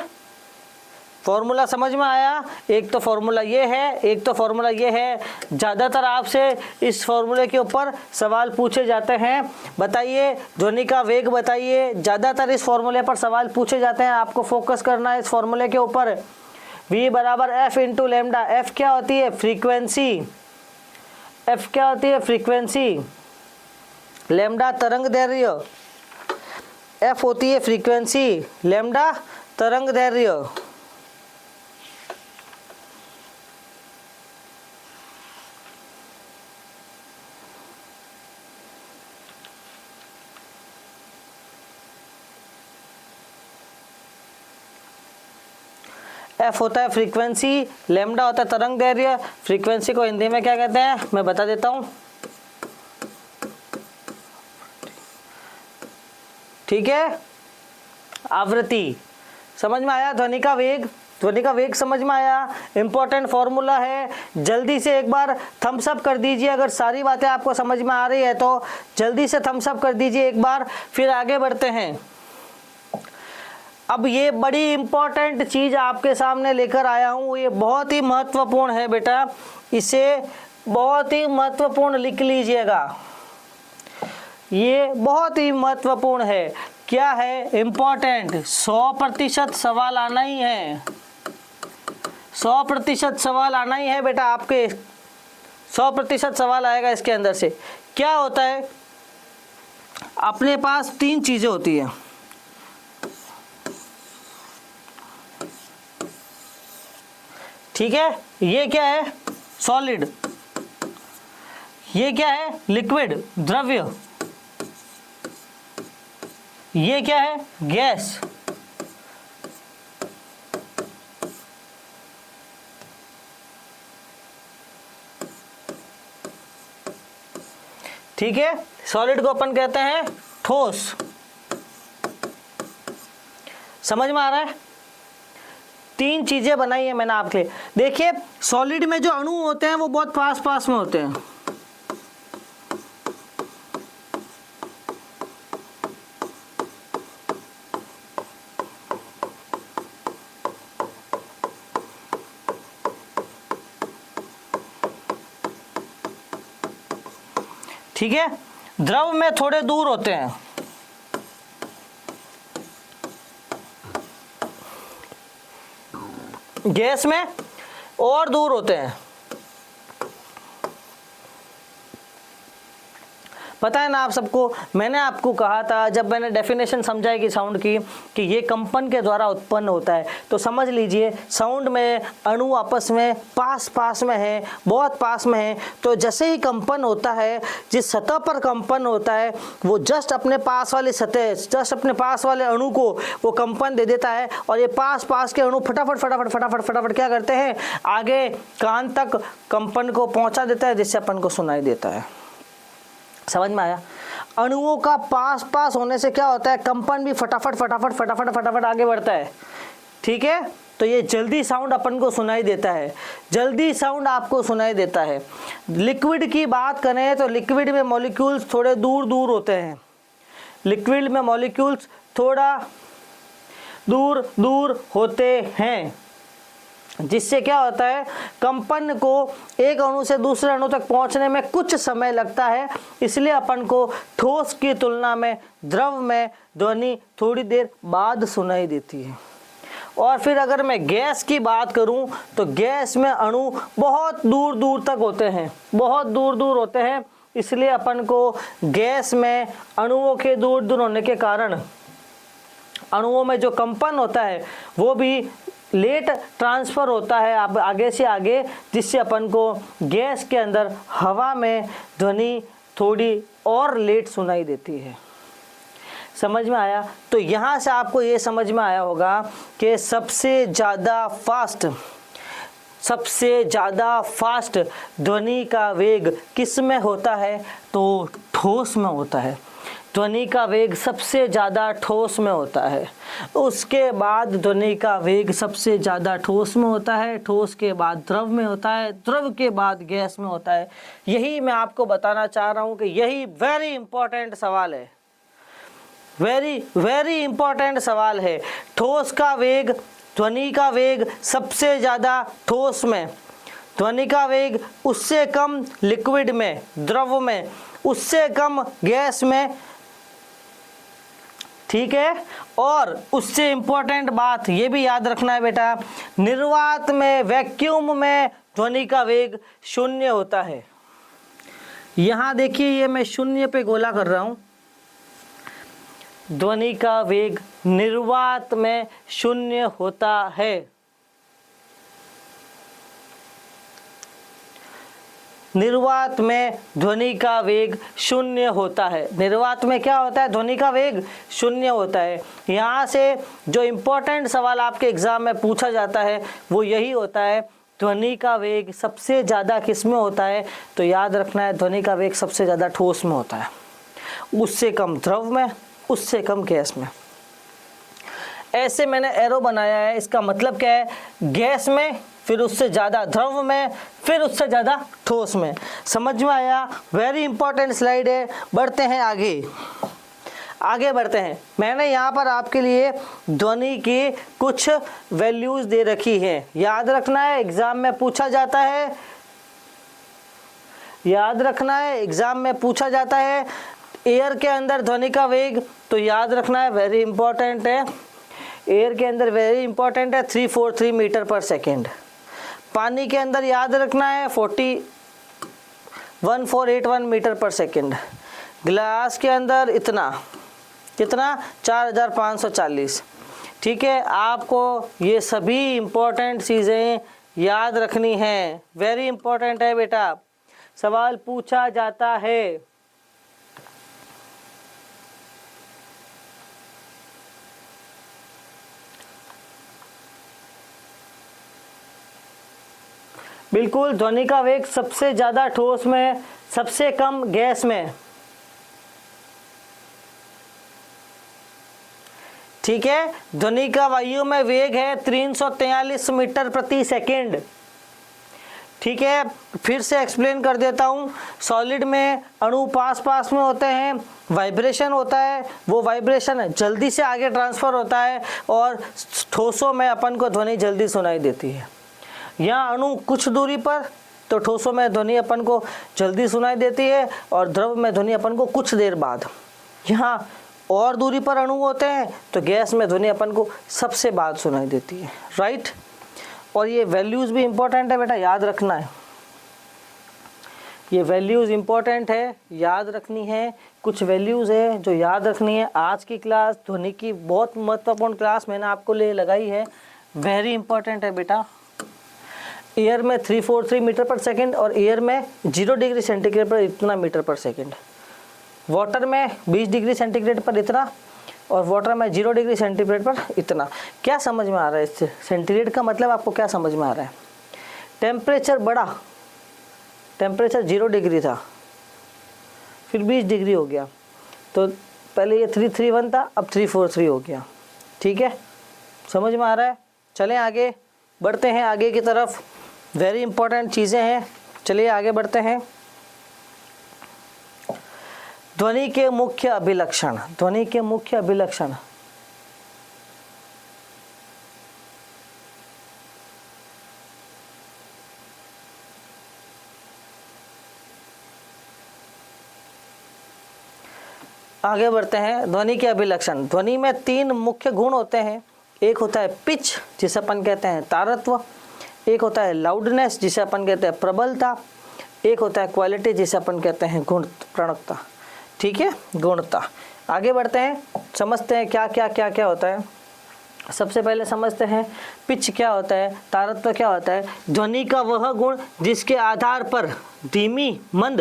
फॉर्मूला समझ में आया? एक तो फॉर्मूला ये है, एक तो फॉर्मूला ये है। ज़्यादातर आपसे इस फॉर्मूले के ऊपर सवाल पूछे जाते हैं। बताइए ध्वनि का वेग बताइए, ज़्यादातर इस फॉर्मूले पर सवाल पूछे जाते हैं। आपको फोकस करना है इस फॉर्मूले के ऊपर। V बराबर F इंटू लेमडा। F क्या होती है? फ्रीक्वेंसी। F क्या होती है? फ्रीक्वेंसी। लेमडा तरंग दैर्घ्य। F होती है फ्रीक्वेंसी, लेमडा तरंग दैर्घ्य। F होता है फ्रीक्वेंसी, लेमडा होता है तरंग दैर्घ्य। फ्रीक्वेंसी को हिंदी में क्या कहते हैं मैं बता देता हूं, ठीक है, आवृत्ति। समझ में आया? ध्वनि का वेग, ध्वनि का वेग समझ में आया? इंपॉर्टेंट फॉर्मूला है। जल्दी से एक बार थम्स अप कर दीजिए, अगर सारी बातें आपको समझ में आ रही है तो जल्दी से थम्स अप कर दीजिए एक बार, फिर आगे बढ़ते हैं। अब ये बड़ी इंपॉर्टेंट चीज आपके सामने लेकर आया हूं, ये बहुत ही महत्वपूर्ण है बेटा, इसे बहुत ही महत्वपूर्ण लिख लीजिएगा। ये बहुत ही महत्वपूर्ण है। क्या है? इंपॉर्टेंट। 100% सवाल आना ही है, 100% सवाल आना ही है बेटा आपके, 100% सवाल आएगा इसके अंदर से। क्या होता है? अपने पास 3 चीजें होती है, ठीक है। ये क्या है? सॉलिड। ये क्या है? लिक्विड, द्रव्य। ये क्या है? गैस। ठीक है। सॉलिड को अपन कहते हैं ठोस। समझ में आ रहा है? 3 चीजें बनाई है मैंने आपके लिए। देखिए सॉलिड में जो अणु होते हैं वो बहुत पास पास में होते हैं, ठीक है। द्रव में थोड़े दूर होते हैं, गैस में और दूर होते हैं। पता है ना आप सबको, मैंने आपको कहा था जब मैंने डेफिनेशन समझाई कि साउंड की, कि ये कंपन के द्वारा उत्पन्न होता है। तो समझ लीजिए साउंड में अणु आपस में पास पास में है, बहुत पास में है। तो जैसे ही कंपन होता है, जिस सतह पर कंपन होता है वो जस्ट अपने पास वाली सतह, जस्ट अपने पास वाले अणु को वो कंपन दे देता है, और ये पास पास के अणु फटाफट फटाफट फटाफट फटाफट क्या करते हैं, आगे कान तक कंपन को पहुंचा देता है, जिससे अपन को सुनाई देता है। समझ में आया? अणुओं का पास पास होने से क्या होता है, कंपन भी फटाफट फटाफट फटाफट फटाफट आगे बढ़ता है, ठीक है। तो ये जल्दी साउंड अपन को सुनाई देता है, जल्दी साउंड आपको सुनाई देता है। लिक्विड की बात करें तो लिक्विड में मॉलिक्यूल्स थोड़े दूर दूर होते हैं, लिक्विड में मॉलिक्यूल्स थोड़ा दूर दूर होते हैं, जिससे क्या होता है, कंपन को एक अणु से दूसरे अणु तक पहुंचने में कुछ समय लगता है। इसलिए अपन को ठोस की तुलना में द्रव में ध्वनि थोड़ी देर बाद सुनाई देती है। और फिर अगर मैं गैस की बात करूं तो गैस में अणु बहुत दूर दूर तक होते हैं, बहुत दूर दूर होते हैं। इसलिए अपन को गैस में अणुओं के दूर दूर होने के कारण अणुओं में जो कंपन होता है वो भी लेट ट्रांसफ़र होता है अब आगे से आगे, जिससे अपन को गैस के अंदर हवा में ध्वनि थोड़ी और लेट सुनाई देती है। समझ में आया? तो यहाँ से आपको ये समझ में आया होगा कि सबसे ज़्यादा फास्ट ध्वनि का वेग किस में होता है? तो ठोस में होता है। ध्वनि का वेग सबसे ज़्यादा ठोस में होता है। उसके बाद ध्वनि का वेग सबसे ज़्यादा ठोस में होता है, ठोस के बाद द्रव में होता है, द्रव के बाद गैस में होता है। यही मैं आपको बताना चाह रहा हूँ कि यही वेरी इंपॉर्टेंट सवाल है, वेरी इंपॉर्टेंट सवाल है। ठोस का वेग, ध्वनि का वेग सबसे ज़्यादा ठोस में, ध्वनि का वेग उससे कम लिक्विड में, द्रव में, उससे कम गैस में, ठीक है। और उससे इंपॉर्टेंट बात ये भी याद रखना है बेटा, निर्वात में, वैक्यूम में ध्वनि का वेग 0 होता है। यहाँ देखिए ये मैं 0 पे गोला कर रहा हूँ। ध्वनि का वेग निर्वात में 0 होता है। निर्वात में ध्वनि का वेग 0 होता है। निर्वात में क्या होता है? ध्वनि का वेग 0 होता है। यहाँ से जो इम्पोर्टेंट सवाल आपके एग्जाम में पूछा जाता है वो यही होता है, ध्वनि का वेग सबसे ज़्यादा किस में होता है? तो याद रखना है ध्वनि का वेग सबसे ज़्यादा ठोस में होता है, उससे कम द्रव में, उससे कम गैस में। ऐसे मैंने एरो बनाया है, इसका मतलब क्या है? गैस में, फिर उससे ज़्यादा द्रव में, फिर उससे ज़्यादा ठोस में। समझ में आया? वेरी इंपॉर्टेंट स्लाइड है। बढ़ते हैं आगे बढ़ते हैं। मैंने यहाँ पर आपके लिए ध्वनि की कुछ वैल्यूज़ दे रखी हैं, याद रखना है, एग्ज़ाम में पूछा जाता है, याद रखना है, एग्ज़ाम में पूछा जाता है। एयर के अंदर ध्वनि का वेग, तो याद रखना है, वेरी इंपॉर्टेंट है। एयर के अंदर वेरी इंपॉर्टेंट है 343 मीटर पर सेकेंड। पानी के अंदर याद रखना है 1481 मीटर पर सेकेंड। ग्लास के अंदर इतना, कितना? 4540। ठीक है, आपको ये सभी इम्पोर्टेंट चीज़ें याद रखनी हैं, वेरी इंपॉर्टेंट है बेटा, सवाल पूछा जाता है। बिल्कुल, ध्वनि का वेग सबसे ज़्यादा ठोस में, सबसे कम गैस में। ठीक है, ध्वनि का वायु में वेग है 343 मीटर प्रति सेकेंड। ठीक है, फिर से एक्सप्लेन कर देता हूँ। सॉलिड में अणु पास पास में होते हैं, वाइब्रेशन होता है, वो वाइब्रेशन जल्दी से आगे ट्रांसफ़र होता है, और ठोसों में अपन को ध्वनि जल्दी सुनाई देती है। यहाँ अणु कुछ दूरी पर, तो ठोसों में ध्वनि अपन को जल्दी सुनाई देती है, और द्रव में ध्वनि अपन को कुछ देर बाद। यहाँ और दूरी पर अणु होते हैं, तो गैस में ध्वनि अपन को सबसे बाद सुनाई देती है, राइट। और ये वैल्यूज़ भी इम्पोर्टेंट है बेटा, याद रखना है, ये वैल्यूज़ इम्पोर्टेंट है, याद रखनी है। कुछ वैल्यूज़ है जो याद रखनी है। आज की क्लास ध्वनि की बहुत महत्वपूर्ण क्लास मैंने आपको लिए लगाई है, वेरी इंपॉर्टेंट है बेटा। एयर में 343 मीटर पर सेकेंड, और एयर में 0 डिग्री सेंटीग्रेड पर इतना मीटर पर सेकेंड। वाटर में 20 डिग्री सेंटीग्रेड पर इतना, और वाटर में 0 डिग्री सेंटीग्रेड पर इतना। क्या समझ में आ रहा है इससे? सेंटीग्रेड का मतलब आपको क्या समझ में आ रहा है? टेम्परेचर बढ़ा, टेम्परेचर 0 डिग्री था, फिर 20 डिग्री हो गया, तो पहले ये 331 था, अब 343 हो गया। ठीक है, समझ में आ रहा है? चलें आगे बढ़ते हैं, आगे की तरफ। वेरी इंपॉर्टेंट चीज़ें हैं, चलिए आगे बढ़ते हैं। ध्वनि के मुख्य अभिलक्षण, ध्वनि के मुख्य अभिलक्षण। आगे बढ़ते हैं। ध्वनि के अभिलक्षण। ध्वनि में 3 मुख्य गुण होते हैं। एक होता है पिच, जिसे अपन कहते हैं तारत्व, एक होता है लाउडनेस, जिसे अपन कहते हैं प्रबलता, एक होता है क्वालिटी, जिसे अपन कहते हैं गुणता। ठीक है, गुणता। आगे बढ़ते हैं, समझते हैं क्या क्या क्या क्या होता है। सबसे पहले समझते हैं पिच क्या होता है, तारत्व क्या होता है। ध्वनि का वह गुण जिसके आधार पर धीमी मंद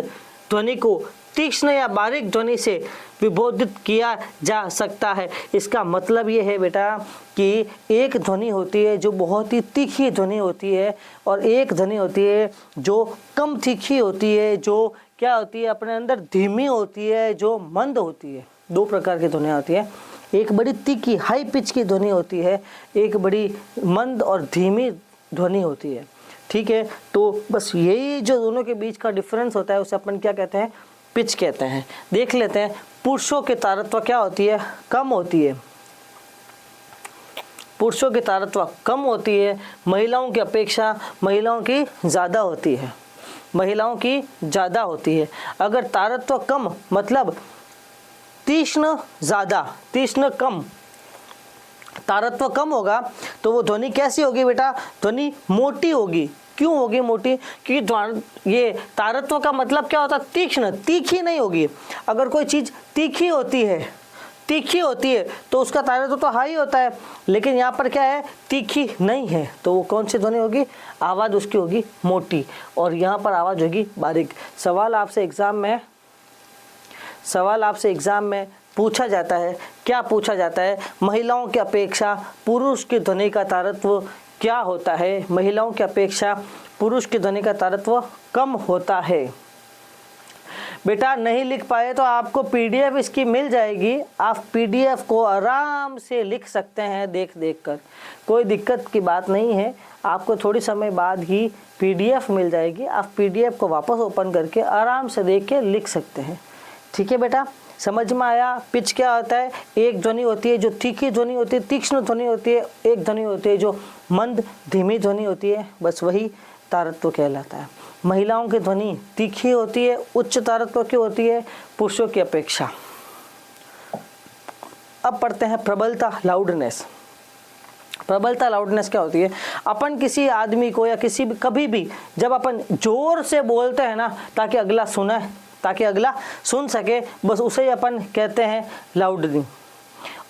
ध्वनि को तीक्ष्ण या बारीक ध्वनि से विभोधित किया जा सकता है। इसका मतलब ये है बेटा कि एक ध्वनि होती है जो बहुत ही तीखी ध्वनि होती है, और एक ध्वनि होती है जो कम तीखी होती है, जो क्या होती है अपने अंदर धीमी होती है, जो मंद होती है। 2 प्रकार की ध्वनियाँ होती है। एक बड़ी तीखी हाई पिच की ध्वनि होती है, एक बड़ी मंद और धीमी ध्वनि होती है। ठीक है, तो बस यही जो दोनों के बीच का डिफरेंस होता है उसे अपन क्या कहते हैं, पिच कहते हैं। देख लेते हैं पुरुषों की तारत्व क्या होती है, कम होती है। पुरुषों की तारत्व कम होती है, महिलाओं की अपेक्षा महिलाओं की ज़्यादा होती है, महिलाओं की ज़्यादा होती है। अगर तारत्व कम मतलब तीक्ष्ण ज़्यादा, तीक्ष्ण कम, तारत्व कम होगा तो वो ध्वनि कैसी होगी बेटा, ध्वनि मोटी होगी। क्यों होगी मोटी, क्योंकि ये तारत्व का मतलब क्या होता है, तीक्ष्ण, तीखी नहीं होगी। अगर कोई चीज़ तीखी होती है तो उसका तारत्व तो हाई होता है, लेकिन यहाँ पर क्या है, तीखी नहीं है, तो वो कौन सी ध्वनि होगी, आवाज़ उसकी होगी मोटी, और यहाँ पर आवाज़ होगी बारीक। सवाल आपसे एग्ज़ाम में पूछा जाता है, क्या पूछा जाता है, महिलाओं की अपेक्षा पुरुष की ध्वनि का तारत्व क्या होता है। महिलाओं की अपेक्षा पुरुष की ध्वनि का तारत्व कम होता है। बेटा नहीं लिख पाए तो आपको पीडीएफ इसकी मिल जाएगी, आप पीडीएफ को आराम से लिख सकते हैं देख कर, कोई दिक्कत की बात नहीं है। आपको थोड़ी समय बाद ही पीडीएफ मिल जाएगी, आप पीडीएफ को वापस ओपन करके आराम से देख के लिख सकते हैं। ठीक है बेटा, समझ में आया। पिच क्या होता है, एक ध्वनि होती है जो तीखी ध्वनि होती है, तीक्ष्ण ध्वनि होती है, एक ध्वनि होती है जो मंद धीमी ध्वनि होती है, बस वही तारत्व कहलाता है। महिलाओं की ध्वनि तीखी होती है, उच्च तारत्व की होती है पुरुषों की अपेक्षा। अब पढ़ते हैं प्रबलता, लाउडनेस। प्रबलता लाउडनेस क्या होती है, अपन किसी आदमी को या कभी भी जब अपन जोर से बोलते हैं ना ताकि अगला सुन सके, बस उसे अपन कहते हैं लाउडली।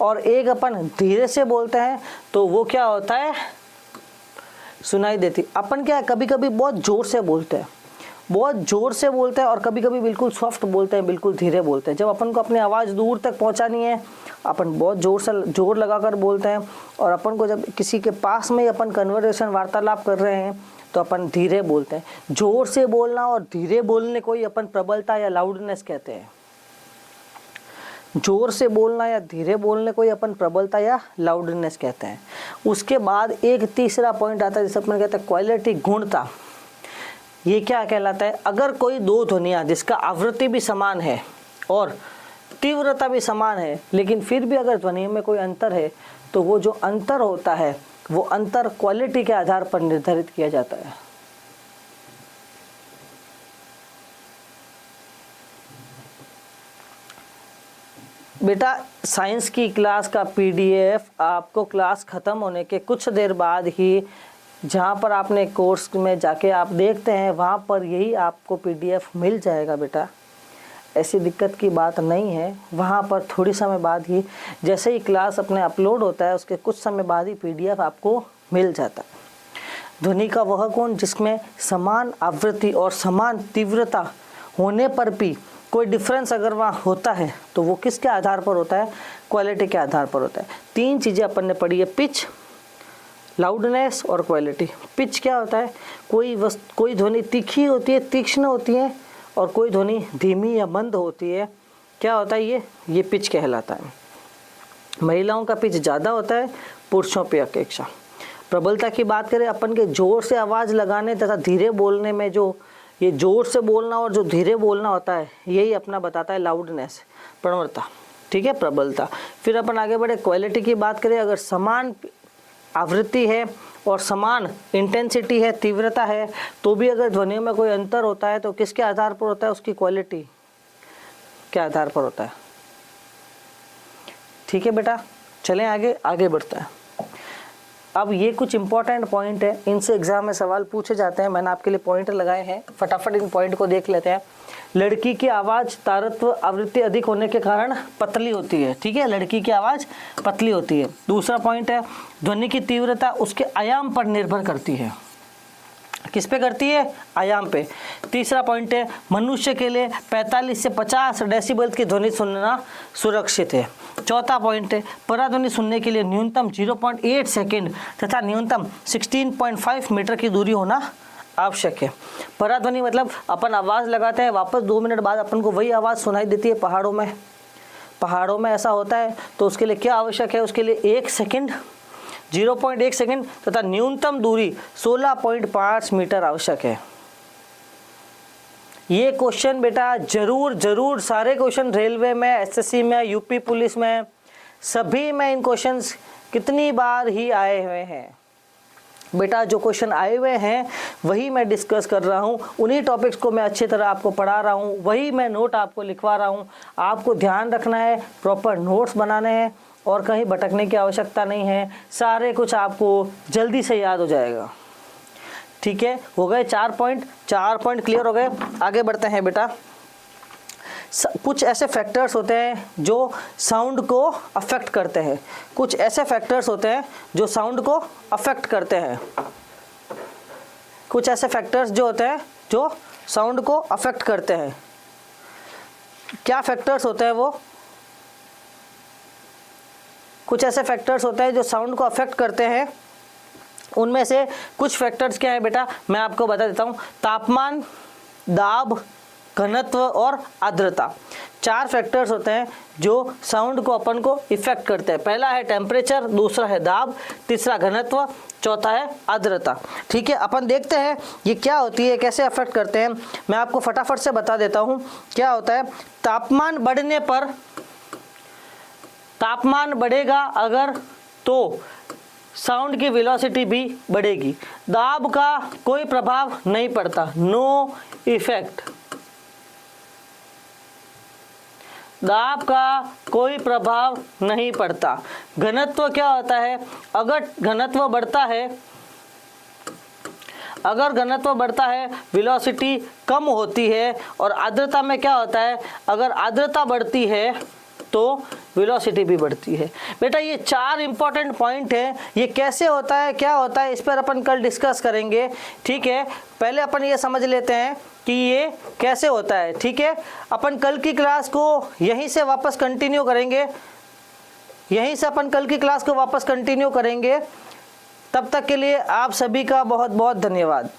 और एक अपन धीरे से बोलते हैं तो वो क्या होता है, सुनाई देती। अपन क्या है, कभी कभी बहुत जोर से बोलते हैं और कभी कभी बिल्कुल सॉफ्ट बोलते हैं, बिल्कुल धीरे बोलते हैं। जब अपन को अपनी आवाज़ दूर तक पहुंचानी है अपन बहुत जोर लगाकर बोलते हैं, और अपन को जब किसी के पास में ही अपन कन्वर्सेशन वार्तालाप कर रहे हैं तो अपन धीरे बोलते हैं। जोर से बोलना और धीरे बोलने को ही अपन प्रबलता या लाउडनेस कहते हैं। जोर से बोलना या धीरे बोलने को ही अपन प्रबलता या लाउडनेस कहते हैं। उसके बाद एक तीसरा पॉइंट आता है जिसे अपन कहते हैं क्वालिटी, गुणता। ये क्या कहलाता है, अगर कोई 2 ध्वनियाँ जिसका आवृत्ति भी समान है और तीव्रता भी समान है, लेकिन फिर भी अगर ध्वनि में कोई अंतर है तो वो जो अंतर होता है वो अंतर क्वालिटी के आधार पर निर्धारित किया जाता है। बेटा साइंस की क्लास का पीडीएफ आपको क्लास ख़त्म होने के कुछ देर बाद ही, जहाँ पर आपने कोर्स में जाके आप देखते हैं वहाँ पर यही आपको पीडीएफ मिल जाएगा बेटा, ऐसी दिक्कत की बात नहीं है। वहाँ पर थोड़ी समय बाद ही, जैसे ही क्लास अपने अपलोड होता है उसके कुछ समय बाद ही पीडीएफ आपको मिल जाता है। ध्वनि का वह गुण जिसमें समान आवृत्ति और समान तीव्रता होने पर भी कोई डिफरेंस अगर वहाँ होता है तो वो किसके आधार पर होता है, क्वालिटी के आधार पर होता है। 3 चीज़ें अपन ने पढ़ी है, पिच, लाउडनेस और क्वालिटी। पिच क्या होता है, कोई ध्वनि तीखी होती है, तीक्ष्ण होती है, और कोई ध्वनि धीमी या मंद होती है। क्या होता है ये पिच कहलाता है। महिलाओं का पिच ज़्यादा होता है पुरुषों की अपेक्षा। प्रबलता की बात करें अपन के जोर से आवाज़ लगाने तथा धीरे बोलने में, जो ये जोर से बोलना और जो धीरे बोलना होता है यही अपना बताता है लाउडनेस, प्रवणता। ठीक है, प्रबलता। फिर अपन आगे बढ़े, क्वालिटी की बात करें, अगर समान आवृत्ति है और समान इंटेंसिटी है, तीव्रता है, तो भी अगर ध्वनि में कोई अंतर होता है तो किसके आधार पर होता है, उसकी क्वालिटी के आधार पर होता है। ठीक है बेटा, चलें आगे बढ़ते हैं। अब ये कुछ इंपॉर्टेंट पॉइंट है, इनसे एग्जाम में सवाल पूछे जाते हैं, मैंने आपके लिए पॉइंट लगाए हैं, फटाफट इन पॉइंट को देख लेते हैं। लड़की की आवाज़ तारत्व आवृत्ति अधिक होने के कारण पतली होती है, ठीक है, लड़की की आवाज़ पतली होती है। दूसरा पॉइंट है ध्वनि की तीव्रता उसके आयाम पर निर्भर करती है। किस पे करती है? आयाम पे। तीसरा पॉइंट है मनुष्य के लिए 45 से 50 डेसिबल की ध्वनि सुनना सुरक्षित है। चौथा पॉइंट है पराध्वनि सुनने के लिए न्यूनतम 0.8 सेकेंड तथा न्यूनतम 16.5 मीटर की दूरी होना आवश्यक है। पराध्वनि मतलब अपन आवाज़ लगाते हैं, वापस 2 मिनट बाद अपन को वही आवाज़ सुनाई देती है। पहाड़ों में ऐसा होता है, तो उसके लिए क्या आवश्यक है? उसके लिए 1 सेकेंड 0.1 सेकेंड तथा न्यूनतम दूरी 16.5 मीटर आवश्यक है। ये क्वेश्चन बेटा जरूर सारे क्वेश्चन रेलवे में, एसएससी में, यूपी पुलिस में, सभी में इन क्वेश्चंस कितनी बार ही आए हुए हैं बेटा। जो क्वेश्चन आए हुए हैं वही मैं डिस्कस कर रहा हूँ, उन्हीं टॉपिक्स को मैं अच्छी तरह आपको पढ़ा रहा हूँ, वही मैं नोट आपको लिखवा रहा हूँ। आपको ध्यान रखना है, प्रॉपर नोट्स बनाने हैं और कहीं भटकने की आवश्यकता नहीं है। सारे कुछ आपको जल्दी से याद हो जाएगा। ठीक है, हो गए 4 पॉइंट क्लियर हो गए। आगे बढ़ते हैं बेटा। कुछ ऐसे फैक्टर्स होते हैं जो साउंड को अफेक्ट करते हैं। कुछ ऐसे फैक्टर्स होते हैं जो साउंड को अफेक्ट करते हैं। कुछ ऐसे फैक्टर्स जो होते हैं जो साउंड को अफेक्ट करते हैं। क्या फैक्टर्स होते हैं वो? कुछ ऐसे फैक्टर्स होते हैं जो साउंड को अफेक्ट करते हैं। उनमें से कुछ फैक्टर्स क्या है बेटा, मैं आपको बता देता हूँ। तापमान, दाब, घनत्व और आर्द्रता। 4 फैक्टर्स होते हैं जो साउंड को अपन को इफेक्ट करते हैं। पहला है टेम्परेचर, दूसरा है दाब, तीसरा घनत्व, चौथा है आर्द्रता। ठीक है, अपन देखते हैं ये क्या होती है, कैसे अफेक्ट करते हैं। मैं आपको फटाफट से बता देता हूँ क्या होता है। तापमान बढ़ने पर, तापमान बढ़ेगा अगर तो साउंड की वेलोसिटी भी बढ़ेगी। दाब का कोई प्रभाव नहीं पड़ता, नो इफेक्ट। दाब का कोई प्रभाव नहीं पड़ता। घनत्व क्या होता है? अगर घनत्व बढ़ता है वेलोसिटी कम होती है। और आर्द्रता में क्या होता है? अगर आर्द्रता बढ़ती है तो वेलोसिटी भी बढ़ती है। बेटा ये 4 इंपॉर्टेंट पॉइंट है। ये कैसे होता है, क्या होता है, इस पर अपन कल डिस्कस करेंगे। ठीक है, पहले अपन ये समझ लेते हैं कि ये कैसे होता है। ठीक है, अपन कल की क्लास को यहीं से वापस कंटिन्यू करेंगे। तब तक के लिए आप सभी का बहुत बहुत धन्यवाद।